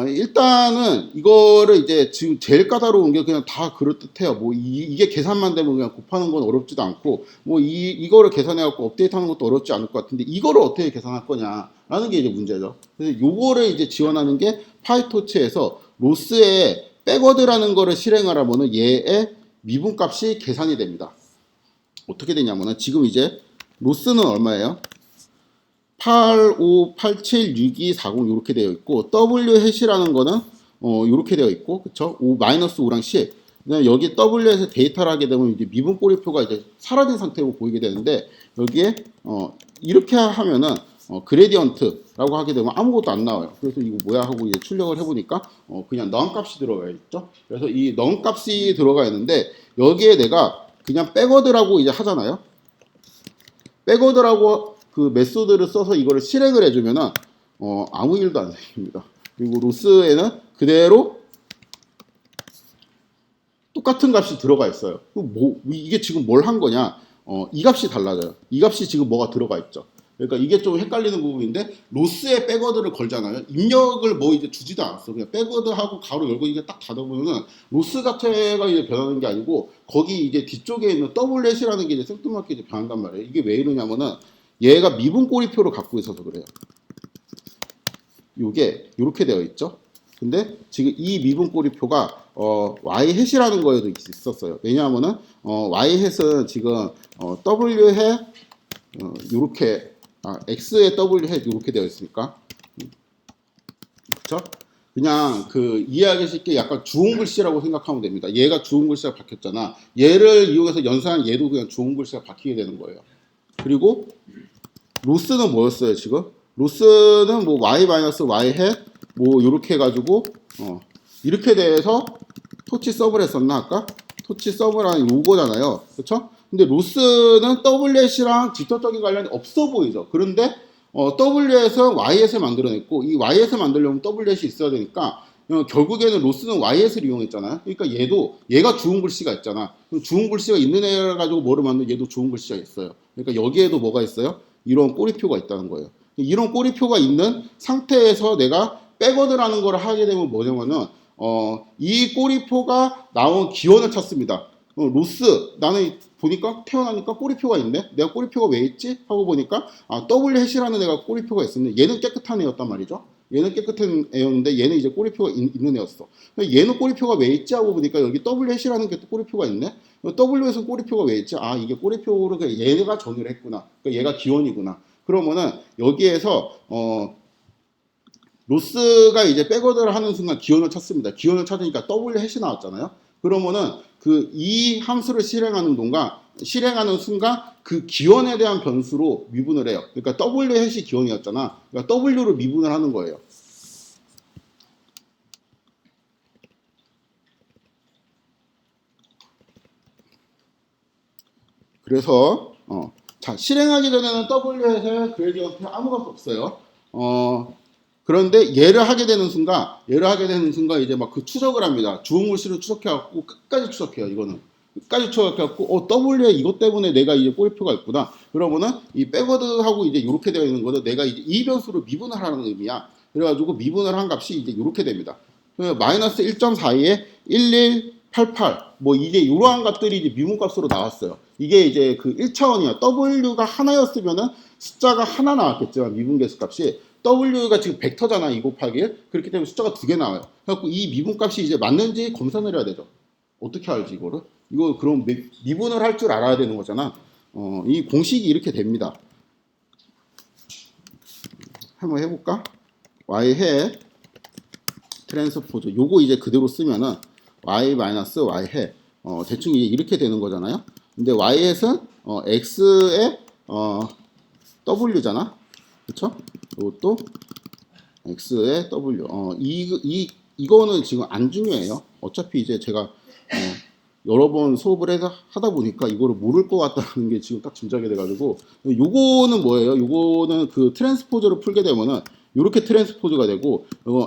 일단은 이거를 이제 지금 제일 까다로운 게 그냥 다 그럴듯해요. 뭐 이게 계산만 되면 그냥 곱하는 건 어렵지도 않고 뭐 이거를 계산해 갖고 업데이트하는 것도 어렵지 않을 것 같은데 이거를 어떻게 계산할 거냐라는 게 이제 문제죠. 그래서 요거를 이제 지원하는 게 파이토치에서 로스의 백워드라는 거를 실행을 하면은 얘의 미분값이 계산이 됩니다. 어떻게 되냐면은 지금 이제 로스는 얼마예요? 85876240 이렇게 되어 있고 W 해시라는 거는 이렇게 되어 있고 그쵸? 5 마이너스 5랑 10. 그다음에 여기 W에서 데이터를 하게 되면 이제 미분 꼬리표가 이제 사라진 상태로 보이게 되는데 여기에 이렇게 하면은 그레디언트라고 하게 되면 아무것도 안 나와요. 그래서 이거 뭐야 하고 이제 출력을 해보니까 그냥 너운 값이 들어가 있죠. 그래서 이 너운 값이 들어가 있는데 여기에 내가 그냥 백워드라고 이제 하잖아요. 백워드라고 그 메소드를 써서 이거를 실행을 해주면은 아무 일도 안 생깁니다. 그리고 로스에는 그대로 똑같은 값이 들어가 있어요. 뭐 이게 지금 뭘 한 거냐? 이 값이 달라져요. 이 값이 지금 뭐가 들어가 있죠. 그러니까 이게 좀 헷갈리는 부분인데 로스에 백워드를 걸잖아요. 입력을 뭐 이제 주지도 않았어. 그냥 백워드하고 가로 열고 이게 딱 닫아보면은 로스 자체가 이제 변하는 게 아니고 거기 이제 뒤쪽에 있는 더블렛이라는 게 이제 생뚱맞게 이제 변한단 말이에요. 이게 왜 이러냐면은 얘가 미분 꼬리표를 갖고 있어서 그래요. 이게 이렇게 되어 있죠. 근데 지금 이 미분 꼬리표가 y 햇이라는 거에도 있었어요. 왜냐하면은 y 햇은 지금 w에 이렇게 x에 w 햇 이렇게 되어 있으니까 그렇죠? 그냥 그 이해하기 쉽게 약간 주홍 글씨라고 생각하면 됩니다. 얘가 주홍 글씨가 박혔잖아. 얘를 이용해서 연산한 얘도 그냥 주홍 글씨가 박히게 되는 거예요. 그리고 로스는 뭐였어요 지금? 로스는 뭐 y-y 햇 뭐 이렇게 해가지고 이렇게 돼서 토치 서브를 했었나 아까? 토치 서브라는 요거잖아요. 그렇죠? 근데 로스는 W햇이랑 직접적인 관련이 없어 보이죠. 그런데 W햇은 Y햇을 만들어냈고 이 Y햇을 만들려면 W햇이 있어야 되니까 결국에는 로스는 Y햇을 이용했잖아요. 그러니까 얘가 주홍 글씨가 있잖아. 그럼 주홍 글씨가 있는 애 가지고 뭐를 만든 얘도 주홍 글씨가 있어요. 그러니까 여기에도 뭐가 있어요? 이런 꼬리표가 있다는 거예요. 이런 꼬리표가 있는 상태에서 내가 백워드라는 걸 하게 되면 뭐냐면은 이 꼬리표가 나온 기원을 찾습니다. 로스 나는 보니까 태어나니까 꼬리표가 있네. 내가 꼬리표가 왜 있지? 하고 보니까 W 해시라는 애가 꼬리표가 있었는데 얘는 깨끗한 애였단 말이죠. 얘는 깨끗한 애였는데 얘는 이제 꼬리표가 있는 애였어. 얘는 꼬리표가 왜 있지? 하고 보니까 여기 W 해시라는 게 또 꼬리표가 있네. W에서 꼬리표가 왜 있지? 이게 꼬리표를 얘가 전후를 했구나. 그러니까 얘가 기원이구나. 그러면은 여기에서 로스가 이제 백워드를 하는 순간 기원을 찾습니다. 기원을 찾으니까 W 해시 나왔잖아요. 그러면은 이 함수를 실행하는 순간 그 기원에 대한 변수로 미분을 해요. 그러니까 W 해시 기원이었잖아. 그러니까 W로 미분을 하는 거예요. 그래서 자 실행하기 전에는 W 해서 그레디언트 아무것도 없어요. 그런데 얘를 하게 되는 순간 이제 막 그 추적을 합니다. 주홍 글씨를 추적해갖고 끝까지 추적해요. 이거는 끝까지 추적해갖고 W에 이것 때문에 내가 이제 꼬리표가 있구나. 그러면은 이 백워드하고 이제 이렇게 되어 있는 거는 내가 이제 이 변수로 미분을 하라는 의미야. 그래가지고 미분을 한 값이 이제 이렇게 됩니다. 마이너스 1.42에 1188 뭐 이제 이러한 값들이 이제 미분값으로 나왔어요. 이게 이제 그 1차원이야. W가 하나였으면은 숫자가 하나 나왔겠지만 미분계수 값이 W가 지금 벡터잖아. 2 곱하기 1. 그렇기 때문에 숫자가 2개 나와요. 그래갖고 이 미분값이 이제 맞는지 검사를 해야 되죠. 어떻게 알지 이거를? 이거 그럼 미분을 할 줄 알아야 되는 거잖아. 이 공식이 이렇게 됩니다. 한번 해볼까? y해 트랜스포즈 요거 이제 그대로 쓰면은 y 마이너스 y해 대충 이제 이렇게 되는 거잖아요. 근데 y햇은 x의 w잖아. 그쵸? 이것도 x의 w. 이거는 지금 안 중요해요. 어차피 이제 제가 여러 번 수업을 하다 보니까 이거를 모를 것 같다는 게 지금 딱 짐작이 돼가지고 요거는 뭐예요? 요거는 그 트랜스포즈를 풀게 되면은 이렇게 트랜스포즈가 되고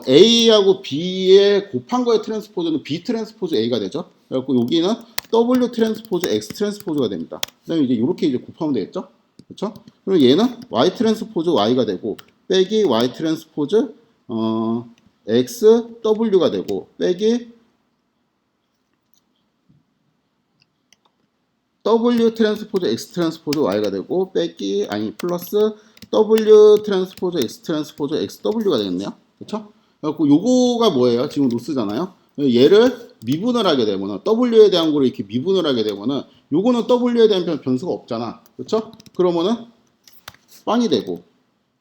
A하고 B에 곱한 거의 트랜스포즈는 B 트랜스포즈 A가 되죠. 그래갖고 여기는 W 트랜스포즈 X 트랜스포즈가 됩니다. 그다음에 이제 이렇게 이제 곱하면 되겠죠. 그렇죠? 그리고 얘는 Y 트랜스포즈 Y가 되고 빼기 Y 트랜스포즈 X W가 되고 빼기 W 트랜스포즈 X 트랜스포즈 Y가 되고 빼기 플러스 W 트랜스포즈 X 트랜스포즈 XW가 되겠네요. 그렇죠? 그래갖고 요거가 뭐예요? 지금 로스잖아요. 얘를 미분을 하게 되면은 W에 대한 거를 이렇게 미분을 하게 되면은 요거는 W에 대한 변수가 없잖아. 그렇죠? 그러면은 빵이 되고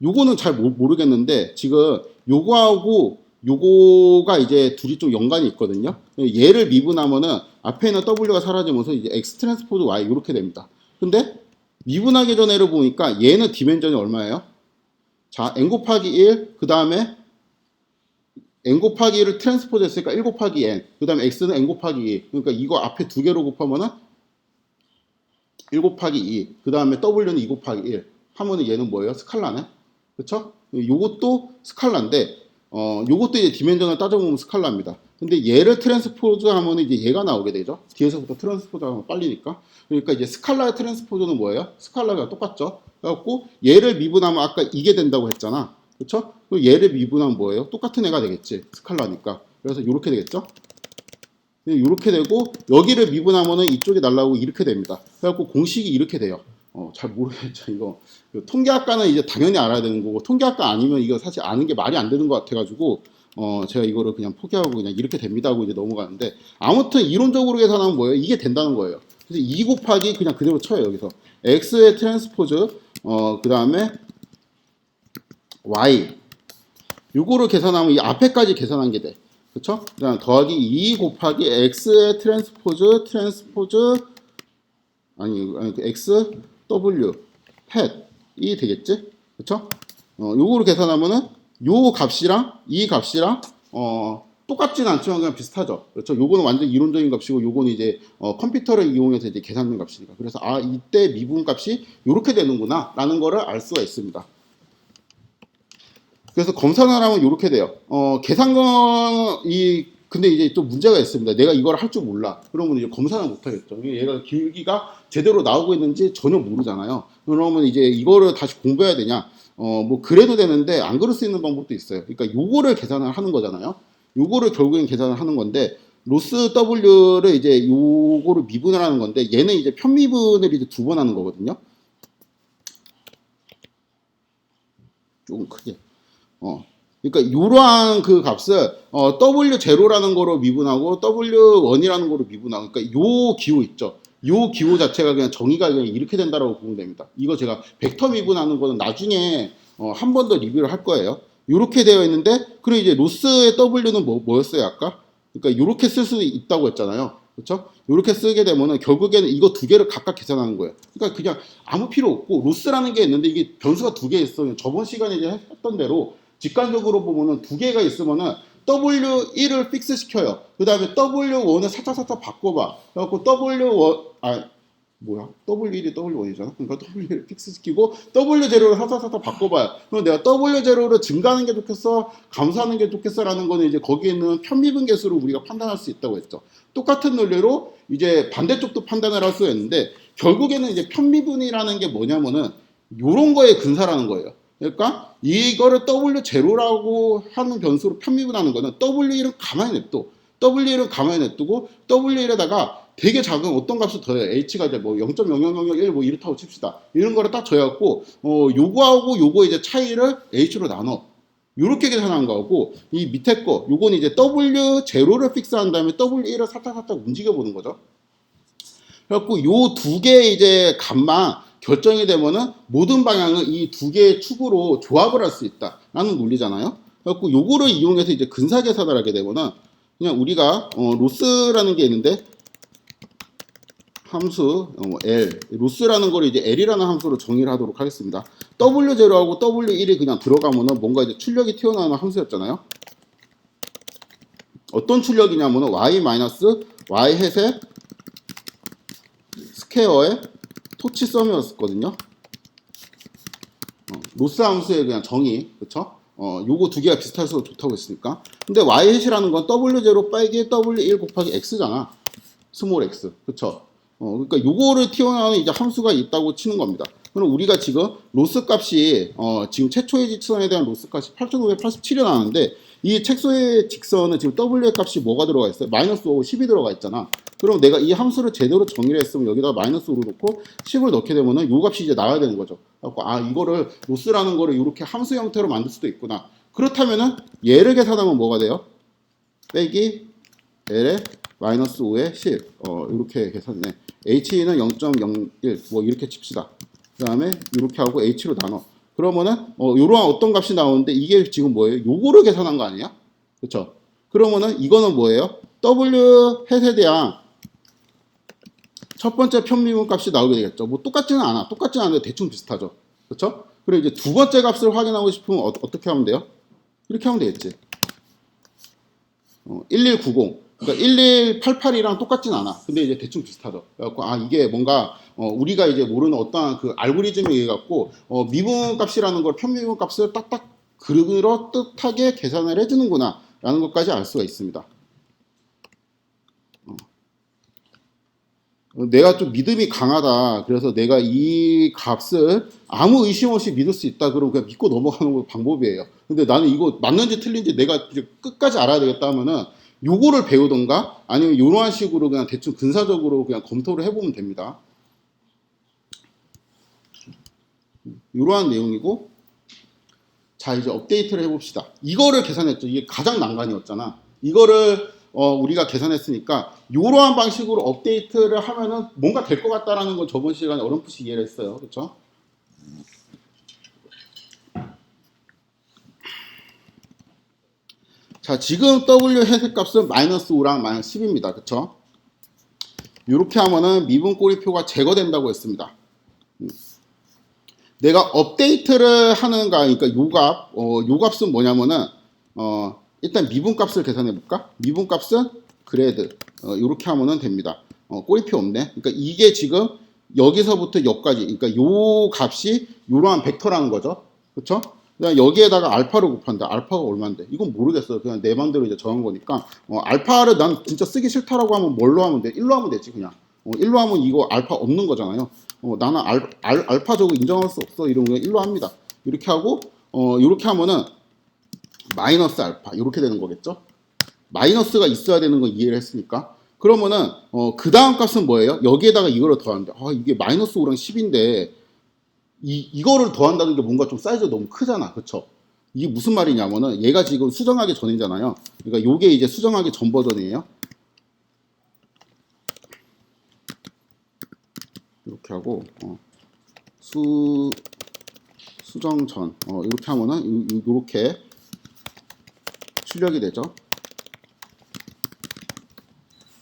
요거는 잘 모르겠는데 지금 요거하고 요거가 이제 둘이 좀 연관이 있거든요. 얘를 미분하면은 앞에 있는 W가 사라지면서 이제 X 트랜스포즈 Y 이렇게 됩니다. 근데 미분하기 전에를 보니까 얘는 디멘전이 얼마예요? 자, n 곱하기 1, 그 다음에 n 곱하기 1을 트랜스포즈 했으니까 1 곱하기 n, 그 다음에 x는 n 곱하기 2. 그러니까 이거 앞에 두 개로 곱하면은 1 곱하기 2, 그 다음에 w는 2 곱하기 1 하면은 얘는 뭐예요? 스칼라네? 그쵸? 요것도 스칼라인데 요것도 이제 디멘전을 따져보면 스칼라입니다. 근데 얘를 트랜스포즈 하면 이제 얘가 나오게 되죠. 뒤에서부터 트랜스포즈 하면 빨리니까. 그러니까 이제 스칼라의 트랜스포즈는 뭐예요? 스칼라가 똑같죠. 그래갖고 얘를 미분하면 아까 이게 된다고 했잖아. 그쵸? 그리고 얘를 미분하면 뭐예요? 똑같은 애가 되겠지. 스칼라니까. 그래서 이렇게 되겠죠. 이렇게 되고 여기를 미분하면은 이쪽에 날라오고 이렇게 됩니다. 그래갖고 공식이 이렇게 돼요. 잘 모르겠죠. 이거 통계학과는 이제 당연히 알아야 되는 거고 통계학과 아니면 이거 사실 아는 게 말이 안 되는 것 같아가지고 제가 이거를 그냥 포기하고 그냥 이렇게 됩니다 하고 이제 넘어가는데 아무튼 이론적으로 계산하면 뭐예요? 이게 된다는 거예요. 그래서 2 곱하기 그냥 그대로 쳐요. 여기서 x의 트랜스포즈 그 다음에 y 요거를 계산하면 이 앞에까지 계산한 게 돼. 그쵸? 그 다음 더하기 2 곱하기 x의 트랜스포즈 x w 팻이 되겠지? 그쵸? 요거를 계산하면은 요 값이랑 이 값이랑 똑같진 않지만 그냥 비슷하죠. 그렇죠? 요거는 완전 이론적인 값이고 요거는 이제 컴퓨터를 이용해서 이제 계산하는 값이니까. 그래서 이때 미분 값이 요렇게 되는구나 라는 거를 알 수가 있습니다. 그래서 검사를 하면 요렇게 돼요. 근데 이제 또 문제가 있습니다. 내가 이걸 할 줄 몰라. 그러면 이제 검사는 못 하겠죠. 얘가 기울기가 제대로 나오고 있는지 전혀 모르잖아요. 그러면 이제 이거를 다시 공부해야 되냐? 뭐 그래도 되는데 안 그럴 수 있는 방법도 있어요. 그러니까 요거를 계산을 하는 거잖아요. 요거를 결국엔 계산을 하는 건데 로스 W를 이제 요거를 미분을 하는 건데 얘는 이제 편미분을 이제 2번 하는 거거든요. 조금 크게. 그러니까 이러한 그 값을 W0라는 거로 미분하고 W1이라는 거로 미분하고 그러니까 요 기호 있죠. 요 기호 자체가 그냥 정의가 그냥 이렇게 된다라고 보면 됩니다. 이거 제가 벡터 미분하는 거는 나중에 한 번 더 리뷰를 할 거예요. 이렇게 되어 있는데 그리고 이제 로스의 W는 뭐였어요 아까? 그러니까 이렇게 쓸 수 있다고 했잖아요. 그렇죠? 이렇게 쓰게 되면은 결국에는 이거 두 개를 각각 계산하는 거예요. 그러니까 그냥 아무 필요 없고 로스라는 게 있는데 이게 변수가 두 개 있어. 저번 시간에 이제 했던 대로 직관적으로 보면은 두 개가 있으면은 W1을 픽스 시켜요. 그 다음에 W1을 살짝 바꿔봐. 그래갖고 W1, W1이 W1이잖아. 그러니까 W1을 픽스 시키고 W0를 살짝 바꿔봐요. 그럼 내가 W0를 증가하는 게 좋겠어? 감소하는 게 좋겠어? 라는 거는 이제 거기에 있는 편미분 계수를 우리가 판단할 수 있다고 했죠. 똑같은 논리로 이제 반대쪽도 판단을 할 수 있는데 결국에는 이제 편미분이라는 게 뭐냐면은 요런 거에 근사라는 거예요. 그러니까 이거를 W0라고 하는 변수로 편미분하는 거는 W1은 가만히 냅둬. W1은 가만히 냅두고 W1에다가 되게 작은 어떤 값을 더해요. H가 이제 뭐 0.00001 뭐 이렇다고 칩시다. 이런 거를 딱 더해갖고 요거하고 요거 이제 차이를 H로 나눠. 요렇게 계산한 거고, 이 밑에 거 요거는 이제 W0를 픽스한 다음에 W1을 살짝 움직여 보는 거죠. 그래갖고 요 두 개의 이제 값만 결정이 되면은 모든 방향을 이 두 개의 축으로 조합을 할 수 있다라는 논리잖아요. 그래갖고 요거를 이용해서 이제 근사 계산을 하게 되면은 그냥 우리가 로스라는 게 있는데 함수 L 로스라는 걸 이제 L이라는 함수로 정의를 하도록 하겠습니다. W0하고 W1이 그냥 들어가면은 뭔가 이제 출력이 튀어나오는 함수였잖아요. 어떤 출력이냐면은 y y 햇의 스퀘어의 토치 썸이었거든요. 로스 함수의 그냥 정의, 그쵸? 요거 두 개가 비슷해서 좋다고 했으니까. 근데 y 햇이라는 건 W0 빼기 W1 곱하기 x잖아. 스몰 x, 그쵸? 그러니까 요거를 튀어나오는 이제 함수가 있다고 치는 겁니다. 그럼 우리가 지금 로스 값이 지금 최초의 직선에 대한 로스 값이 8,587이 나왔는데 이 최초의 직선은 지금 W의 값이 뭐가 들어가 있어요? 마이너스 5, 10이 들어가 있잖아. 그럼 내가 이 함수를 제대로 정의를 했으면 여기다가 마이너스 5를 놓고 10을 넣게 되면은 요 값이 이제 나와야 되는 거죠. 그래서 이거를 로스라는 거를 이렇게 함수 형태로 만들 수도 있구나. 그렇다면은 얘를 계산하면 뭐가 돼요? 빼기 L의 마이너스 5의 10 이렇게 계산해. H는 0.01 뭐 이렇게 칩시다. 그 다음에 이렇게 하고 H로 나눠. 그러면은 요러한 어떤 값이 나오는데 이게 지금 뭐예요? 요거를 계산한 거 아니야? 그쵸? 그러면은 이거는 뭐예요? W 햇에 대한 첫 번째 편미분 값이 나오게 되겠죠. 뭐 똑같지는 않아. 똑같지는 않은데 대충 비슷하죠. 그쵸? 그리고 이제 두 번째 값을 확인하고 싶으면 어떻게 하면 돼요? 이렇게 하면 되겠지. 1190. 그러니까 1188이랑 똑같진 않아. 근데 이제 대충 비슷하죠. 그래갖고 이게 뭔가 우리가 이제 모르는 어떠한 그 알고리즘에 의해 갖고 미분 값이라는 걸 편미분 값을 딱딱 그렇듯하게 계산을 해주는구나 라는 것까지 알 수가 있습니다. 내가 좀 믿음이 강하다. 그래서 내가 이 값을 아무 의심 없이 믿을 수 있다. 그러면 그냥 믿고 넘어가는 거 방법이에요. 근데 나는 이거 맞는지 틀린지 내가 끝까지 알아야 되겠다 하면은 요거를 배우던가 아니면 이러한 식으로 그냥 대충 근사적으로 그냥 검토를 해보면 됩니다. 이러한 내용이고, 자 이제 업데이트를 해봅시다. 이거를 계산했죠. 이게 가장 난관이었잖아. 이거를 우리가 계산했으니까 이러한 방식으로 업데이트를 하면은 뭔가 될 것 같다라는 걸 저번 시간에 어렴풋이 이해를 했어요. 그렇죠? 자 지금 W 해석 값은 마이너스 5랑 마이너스 10입니다. 그렇죠? 이렇게 하면은 미분 꼬리표가 제거된다고 했습니다. 내가 업데이트를 하는가, 그러니까 요 값은 뭐냐면은 일단 미분 값을 계산해 볼까? 미분 값은 그래드 이렇게 하면은 됩니다. 꼬리표 없네. 그러니까 이게 지금 여기서부터 여기까지, 그러니까 요 값이 요러한 벡터라는 거죠. 그렇죠? 그냥 여기에다가 알파를 곱한다. 알파가 얼마인데? 이건 모르겠어요. 그냥 내 맘대로 이제 정한 거니까. 알파를 난 진짜 쓰기 싫다라고 하면 뭘로 하면 돼? 1로 하면 되지, 그냥. 1로 하면 이거 알파 없는 거잖아요. 나는 알파 저거 인정할 수 없어. 이러면 그냥 1로 합니다. 이렇게 하고, 이렇게 하면은 마이너스 알파. 이렇게 되는 거겠죠? 마이너스가 있어야 되는 거 이해를 했으니까. 그러면은, 그 다음 값은 뭐예요? 여기에다가 이거를 더하는데, 이게 마이너스 5랑 10인데, 이거를 더한다는 게 뭔가 좀 사이즈가 너무 크잖아. 그쵸? 이게 무슨 말이냐면은 얘가 지금 수정하기 전이잖아요. 그러니까 요게 이제 수정하기 전 버전이에요. 이렇게 하고 수정 전 이렇게 하면은 요렇게 출력이 되죠.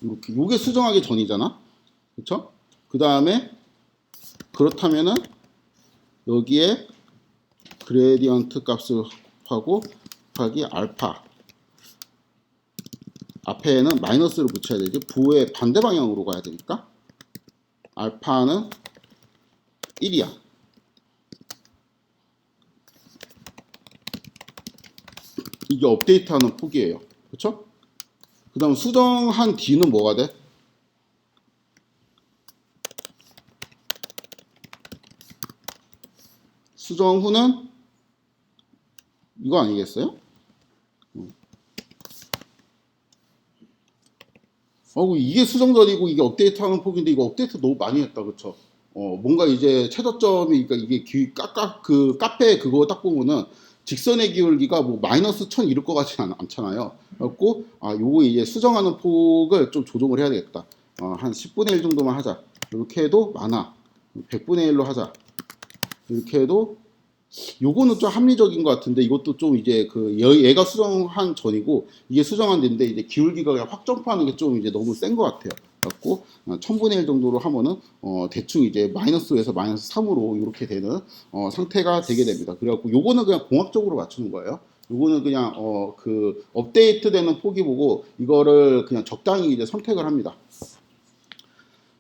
이렇게 요게 수정하기 전이잖아. 그쵸? 그 다음에 그렇다면은 여기에 그레디언트 값을 하고 곱하기 알파 앞에는 마이너스를 붙여야 되지. 부호의 반대 방향으로 가야 되니까 알파는 1이야. 이게 업데이트하는 폭이에요. 그렇죠? 그 다음 수정한 뒤는 뭐가 돼? 수정 후는 이거 아니겠어요? 이게 수정전이고 이게 업데이트하는 폭인데 이거 업데이트 너무 많이 했다, 그쵸? 뭔가 이제 최저점이, 그러니까 이게 그 카페 그거 딱 보면은 직선의 기울기가 뭐 마이너스 1000 이럴 것 같지 않잖아요. 그래갖고, 요거 이제 수정하는 폭을 좀 조정을 해야 되겠다. 한 10분의 1 정도만 하자. 이렇게 해도 많아. 100분의 1로 하자. 이렇게 해도 요거는 좀 합리적인 것 같은데 이것도 좀 이제 얘가 수정한 전이고 이게 수정한 데인데 이제 기울기가 그냥 확 점프하는 게 좀 이제 너무 센 것 같아요. 그래갖고 1000분의 1 정도로 하면은 대충 이제 마이너스에서 마이너스 3으로 이렇게 되는 상태가 되게 됩니다. 그래갖고 요거는 그냥 공학적으로 맞추는 거예요. 요거는 그냥 그 업데이트 되는 포기 보고 이거를 그냥 적당히 이제 선택을 합니다.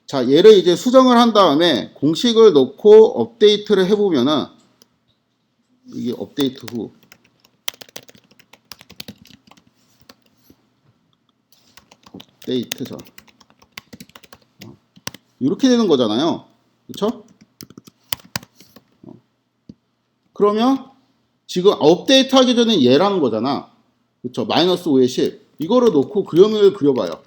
자, 얘를 이제 수정을 한 다음에 공식을 넣고 업데이트를 해보면은 이게 업데이트 후 업데이트 전 이렇게 되는 거잖아요. 그쵸? 그러면 지금 업데이트 하기 전에 얘라는 거잖아. 그쵸? 마이너스 5에 10 이거를 놓고 그림을 그려봐요.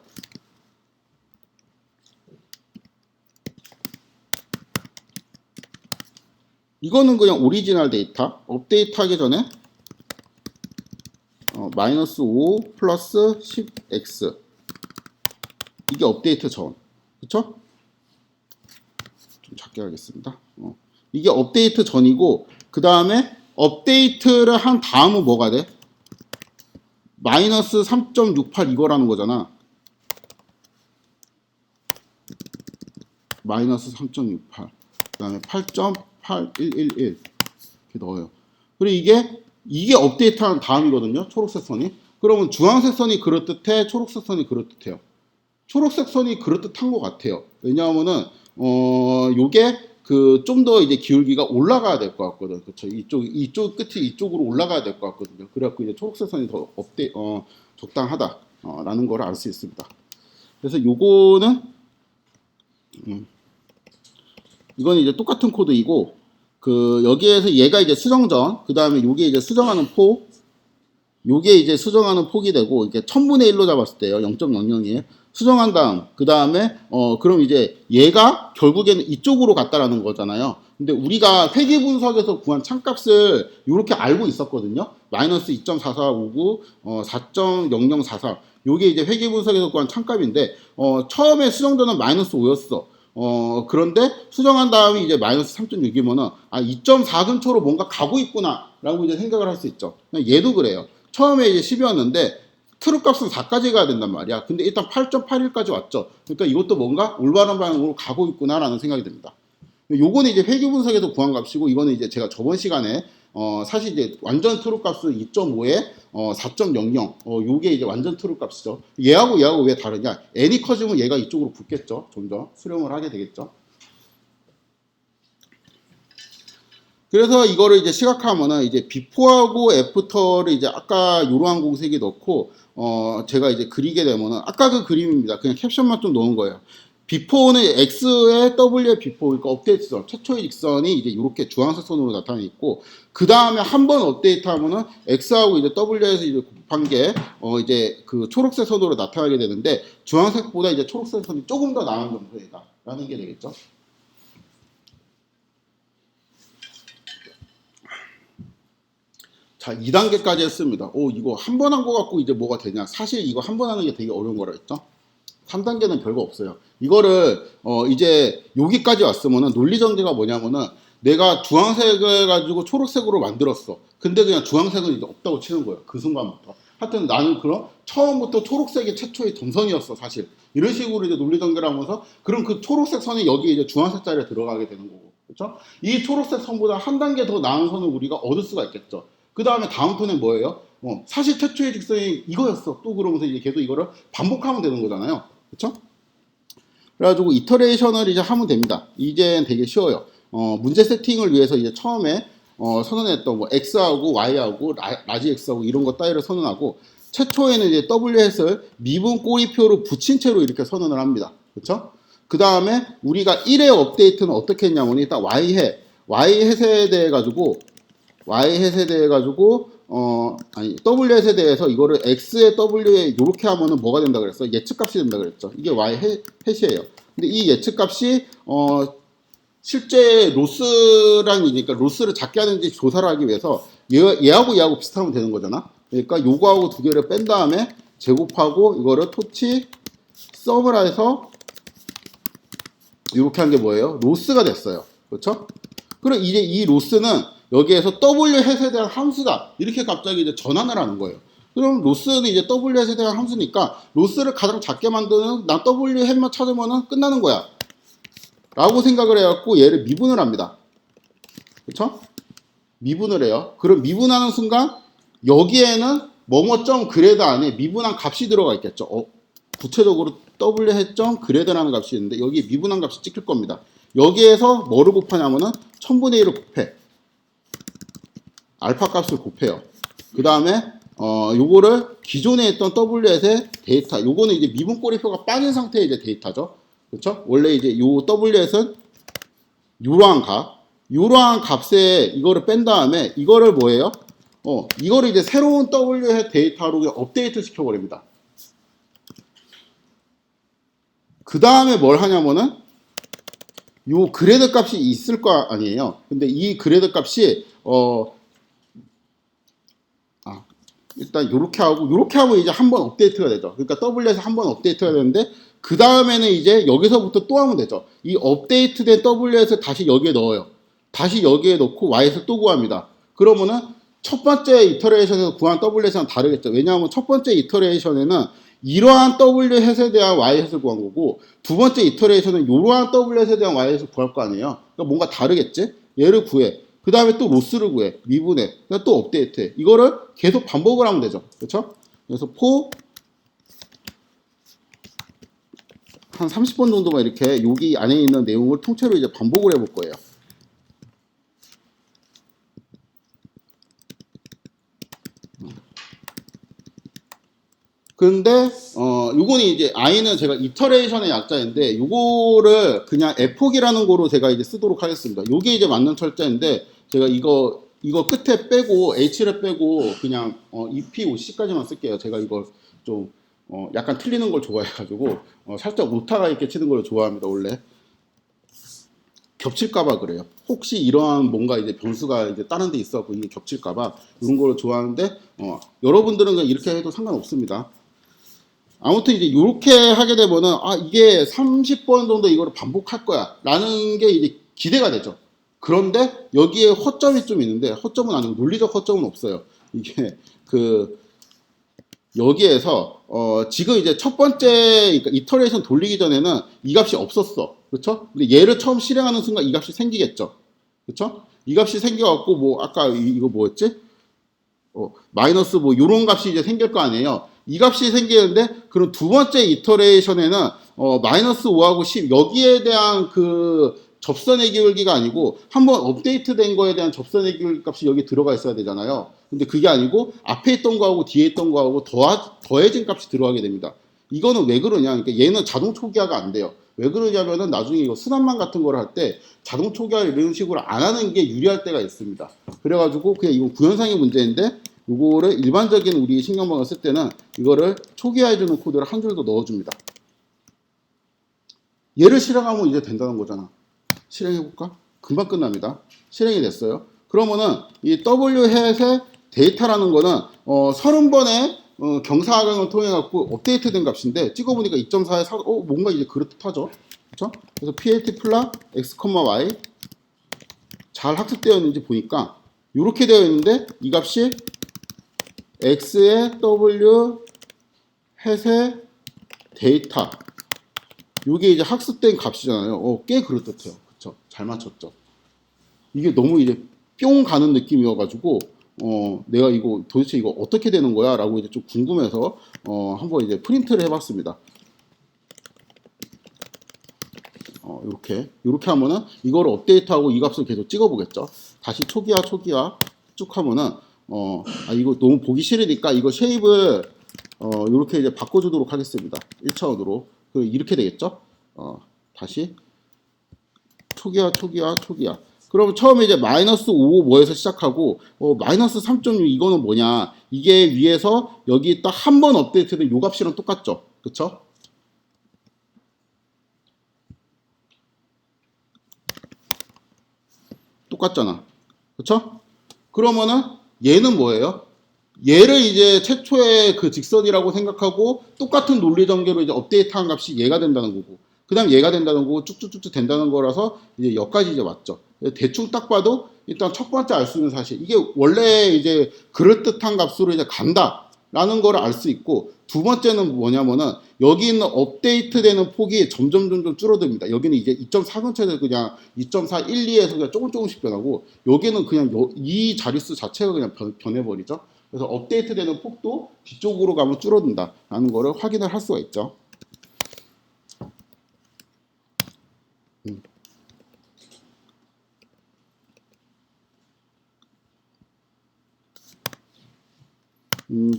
이거는 그냥 오리지널 데이터 업데이트 하기 전에 마이너스 5 플러스 10x 이게 업데이트 전 그쵸? 좀 작게 하겠습니다. 이게 업데이트 전이고 그 다음에 업데이트를 한 다음은 뭐가 돼? 마이너스 3.68 이거라는 거잖아. 마이너스 3.68 그 다음에 8.8111 이렇게 넣어요. 그리고 이게 업데이트한 다음이거든요. 초록색 선이. 그러면 주황색 선이 그럴듯해, 초록색 선이 그럴듯해요. 초록색 선이 그럴듯한 것 같아요. 왜냐하면은 요게 좀 더 이제 기울기가 올라가야 될 것 같거든. 그쵸? 이쪽 끝이 이쪽으로 올라가야 될 것 같거든요. 그래갖고 이제 초록색 선이 더 적당하다 라는 걸 알 수 있습니다. 그래서 요거는 이거는 이제 똑같은 코드이고 여기에서 얘가 이제 수정전, 그 다음에 요게 이제 수정하는 폭, 요게 이제 수정하는 폭이 되고 이게 1000분의 1로 잡았을 때요. 0.001 수정한 다음 그 다음에 그럼 이제 얘가 결국에는 이쪽으로 갔다라는 거잖아요. 근데 우리가 회귀 분석에서 구한 참값을 이렇게 알고 있었거든요. 마이너스 2.4459 4.0044 요게 이제 회귀 분석에서 구한 참값인데 처음에 수정전은 마이너스 5였어. 그런데 수정한 다음에 이제 마이너스 3.6이면은 2.4 근처로 뭔가 가고 있구나 라고 이제 생각을 할 수 있죠. 얘도 그래요. 처음에 이제 10이었는데 트루 값은 4까지 가야 된단 말이야. 근데 일단 8.81까지 왔죠. 그러니까 이것도 뭔가 올바른 방향으로 가고 있구나라는 생각이 듭니다. 요거는 이제 회귀 분석에서 구한 값이고 이거는 이제 제가 저번 시간에 사실 이제 완전 트루 값은 2.5에 4.00 요게 이제 완전 트루 값이죠. 얘하고 왜 다르냐? n이 커지면 얘가 이쪽으로 붙겠죠. 좀 더 수렴을 하게 되겠죠. 그래서 이거를 이제 시각화하면은 이제 비포하고 애프터를 이제 아까 요러한 공식에 넣고 제가 이제 그리게 되면은 아까 그 그림입니다. 그냥 캡션만 좀 넣은 거예요. 비포는 X의 W의 비포, 그러니까 업데이트선, 최초의 직선이 이제 이렇게 주황색 선으로 나타나 있고, 그 다음에 한 번 업데이트 하면은 X하고 이제 W에서 이제 곱한 게, 이제 그 초록색 선으로 나타나게 되는데, 주황색보다 이제 초록색 선이 조금 더 나은 점수이다. 라는 게 되겠죠. 자, 2단계까지 했습니다. 이거 한 번 한 거 갖고 이제 뭐가 되냐. 사실 이거 한 번 하는 게 되게 어려운 거라 했죠. 3단계는 별거 없어요. 이거를 이제 여기까지 왔으면은 논리 전제가 뭐냐면은 내가 주황색을 가지고 초록색으로 만들었어. 근데 그냥 주황색은 이제 없다고 치는 거예요. 그 순간부터. 하여튼 나는 그럼 처음부터 초록색이 최초의 점선이었어, 사실. 이런 식으로 이제 논리 전개를 하면서 그럼 그 초록색 선이 여기 이제 주황색 자리에 들어가게 되는 거고. 그렇죠? 이 초록색 선보다 한 단계 더 나은 선을 우리가 얻을 수가 있겠죠. 그 다음에 다음 턴은 뭐예요? 사실 최초의 직선이 이거였어. 또 그러면서 이제 계속 이거를 반복하면 되는 거잖아요. 그쵸? 그래가지고 이터레이션을 이제 하면 됩니다. 이제 되게 쉬워요. 문제 세팅을 위해서 이제 처음에 선언했던 뭐 X하고 Y하고 라지 X하고 이런 거 따위를 선언하고 최초에는 이제 WS를 미분 꼬리표로 붙인 채로 이렇게 선언을 합니다. 그쵸? 그 다음에 우리가 1의 업데이트는 어떻게 했냐면 일단 Y햇에 대해 가지고 아니 WS에 대해서 이거를 X에 W에 이렇게 하면은 뭐가 된다 그랬어? 예측값이 된다 그랬죠. 이게 Y 해시예요. 근데 이 예측값이 실제 로스랑이니까 로스를 작게 하는지 조사를 하기 위해서 얘하고 얘하고 비슷하면 되는 거잖아. 그러니까 요거하고 두 개를 뺀 다음에 제곱하고 이거를 토치 썸을 해서 이렇게 한 게 뭐예요? 로스가 됐어요. 그렇죠? 그럼 이제 이 로스는 여기에서 W 해에 대한 함수다. 이렇게 갑자기 이제 전환을 하는 거예요. 그럼 로스는 이제 W 해에 대한 함수니까 로스를 가장 작게 만드는 난 W 해만 찾으면 끝나는 거야. 라고 생각을 해갖고 얘를 미분을 합니다. 그쵸? 미분을 해요. 그럼 미분하는 순간 여기에는 뭐뭐점 그레드 안에 미분한 값이 들어가 있겠죠. 구체적으로 W 해점 그레드라는 값이 있는데 여기 미분한 값이 찍힐 겁니다. 여기에서 뭐를 곱하냐면은 1000분의 1을 곱해. 알파 값을 곱해요. 그 다음에 요거를 기존에 했던 WS의 데이터, 요거는 이제 미분 꼬리표가 빠진 상태의 이제 데이터죠. 그렇죠? 원래 이제 요 WS는 요러한 값에 이거를 뺀 다음에 이거를 뭐예요? 이거를 이제 새로운 WS 데이터로 업데이트 시켜버립니다. 그 다음에 뭘 하냐면은 요 그레드 값이 있을 거 아니에요. 근데 이 그레드 값이 일단 요렇게 하고 이제 한번 업데이트가 되죠. 그러니까 W에서 한번 업데이트가 되는데 그 다음에는 이제 여기서부터 또 하면 되죠. 이 업데이트된 W에서 다시 여기에 넣어요. 다시 여기에 넣고 Y에서 또 구합니다. 그러면은 첫 번째 이터레이션에서 구한 W에서는 다르겠죠. 왜냐하면 첫 번째 이터레이션에는 이러한 W 햇에 대한 Y 햇을 구한 거고 두 번째 이터레이션은 이러한 W 햇에 대한 Y 햇을 구할 거 아니에요. 그러니까 뭔가 다르겠지? 얘를 구해. 그 다음에 또 로스를 구해. 미분해. 그다음에 또 업데이트해. 이거를 계속 반복을 하면 되죠. 그렇죠? 그래서 한 30번 정도만 이렇게 여기 안에 있는 내용을 통째로 이제 반복을 해볼 거예요. 근데 요거는 이제 i는 제가 이터레이션의 약자인데 요거를 그냥 f폭이라는 거로 제가 이제 쓰도록 하겠습니다. 요게 이제 맞는 철자인데 제가 이거 끝에 빼고 h를 빼고 그냥 EPOC까지만 쓸게요. 제가 이걸 좀 약간 틀리는 걸 좋아해가지고 살짝 오타가 있게 치는 걸 좋아합니다. 원래 겹칠까봐 그래요. 혹시 이러한 뭔가 이제 변수가 이제 다른 데 있어갖고 이게 겹칠까봐 이런 걸 좋아하는데 여러분들은 그냥 이렇게 해도 상관없습니다. 아무튼 이제 이렇게 하게 되면은 이게 30번 정도 이거를 반복할 거야 라는 게 이제 기대가 되죠. 그런데 여기에 허점이 좀 있는데 허점은 아니고 논리적 허점은 없어요. 이게 여기에서 지금 이제 첫 번째 그러니까 이터레이션 돌리기 전에는 이 값이 없었어. 그렇죠? 근데 얘를 처음 실행하는 순간 이 값이 생기겠죠. 그렇죠? 이 값이 생겨갖고 뭐 아까 이거 뭐였지? 마이너스 뭐 요런 값이 이제 생길 거 아니에요. 이 값이 생기는데 그럼 두 번째 이터레이션에는 마이너스 5하고 10 여기에 대한 그 접선의 기울기가 아니고 한번 업데이트된 거에 대한 접선의 기울기 값이 여기 들어가 있어야 되잖아요. 근데 그게 아니고 앞에 있던 거하고 뒤에 있던 거하고 더해진 값이 들어가게 됩니다. 이거는 왜 그러냐? 그러니까 얘는 자동 초기화가 안 돼요. 왜 그러냐면은 나중에 이거 순환만 같은 거를 할 때 자동 초기화를 이런 식으로 안 하는 게 유리할 때가 있습니다. 그래가지고 그냥 이건 구현상의 문제인데 요거를 일반적인 우리 신경방을 쓸 때는 이거를 초기화해주는 코드를 한 줄 더 넣어줍니다. 얘를 실행하면 이제 된다는 거잖아. 실행해볼까? 금방 끝납니다. 실행이 됐어요. 그러면은 이 W햇의 데이터라는 거는 30번의 경사하강을 통해 갖고 업데이트된 값인데 찍어보니까 2.4에 뭔가 이제 그렇듯하죠. 그렇죠? 그래서 PLT 플라 x, y 잘 학습되어 있는지 보니까 이렇게 되어 있는데 이 값이 x의 w 햇의 데이터 이게 이제 학습된 값이잖아요. 꽤 그럴듯해요. 그쵸? 잘 맞췄죠. 이게 너무 이제 뿅 가는 느낌이어가지고 내가 이거 도대체 이거 어떻게 되는 거야? 라고 이제 좀 궁금해서 한번 이제 프린트를 해봤습니다. 이렇게 하면은 이거를 업데이트하고 이 값을 계속 찍어보겠죠. 다시 초기화 쭉 하면은 이거 너무 보기 싫으니까 이거 쉐입을 이렇게 이제 바꿔주도록 하겠습니다. 1차원으로 이렇게 되겠죠. 다시 초기화 그럼 처음에 이제 마이너스 5 뭐에서 시작하고 마이너스 3.6 이거는 뭐냐? 이게 위에서 여기 딱 한 번 업데이트된 요 값이랑 똑같죠? 그쵸? 똑같잖아. 그쵸? 그러면은 얘는 뭐예요? 얘를 이제 최초의 그 직선이라고 생각하고 똑같은 논리 전개로 이제 업데이트한 값이 얘가 된다는 거고, 그 다음 얘가 된다는 거고 쭉쭉쭉쭉 된다는 거라서 이제 여기까지 이제 왔죠. 대충 딱 봐도 일단 첫 번째 알 수 있는 사실, 이게 원래 이제 그럴듯한 값으로 이제 간다라는 거를 알 수 있고, 두 번째는 뭐냐면은 여기 있는 업데이트 되는 폭이 점점 줄어듭니다. 여기는 이제 2.4 근처에서 그냥 2.412에서 그냥 조금씩 변하고, 여기는 그냥 이 자릿수 자체가 그냥 변해버리죠. 그래서 업데이트 되는 폭도 뒤쪽으로 가면 줄어든다라는 거를 확인을 할 수가 있죠.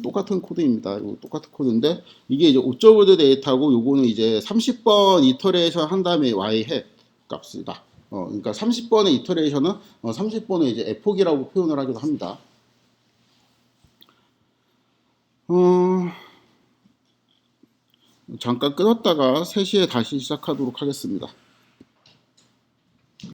똑같은 코드입니다. 똑같은 코드인데 이게 이제 옵저버드 데이터고, 요거는 이제 30번 이터레이션 한 다음에 y 해 값이다. 그러니까 30번의 이터레이션은 30번의 이제 에폭이라고 표현을 하기도 합니다. 잠깐 끊었다가 3시에 다시 시작하도록 하겠습니다.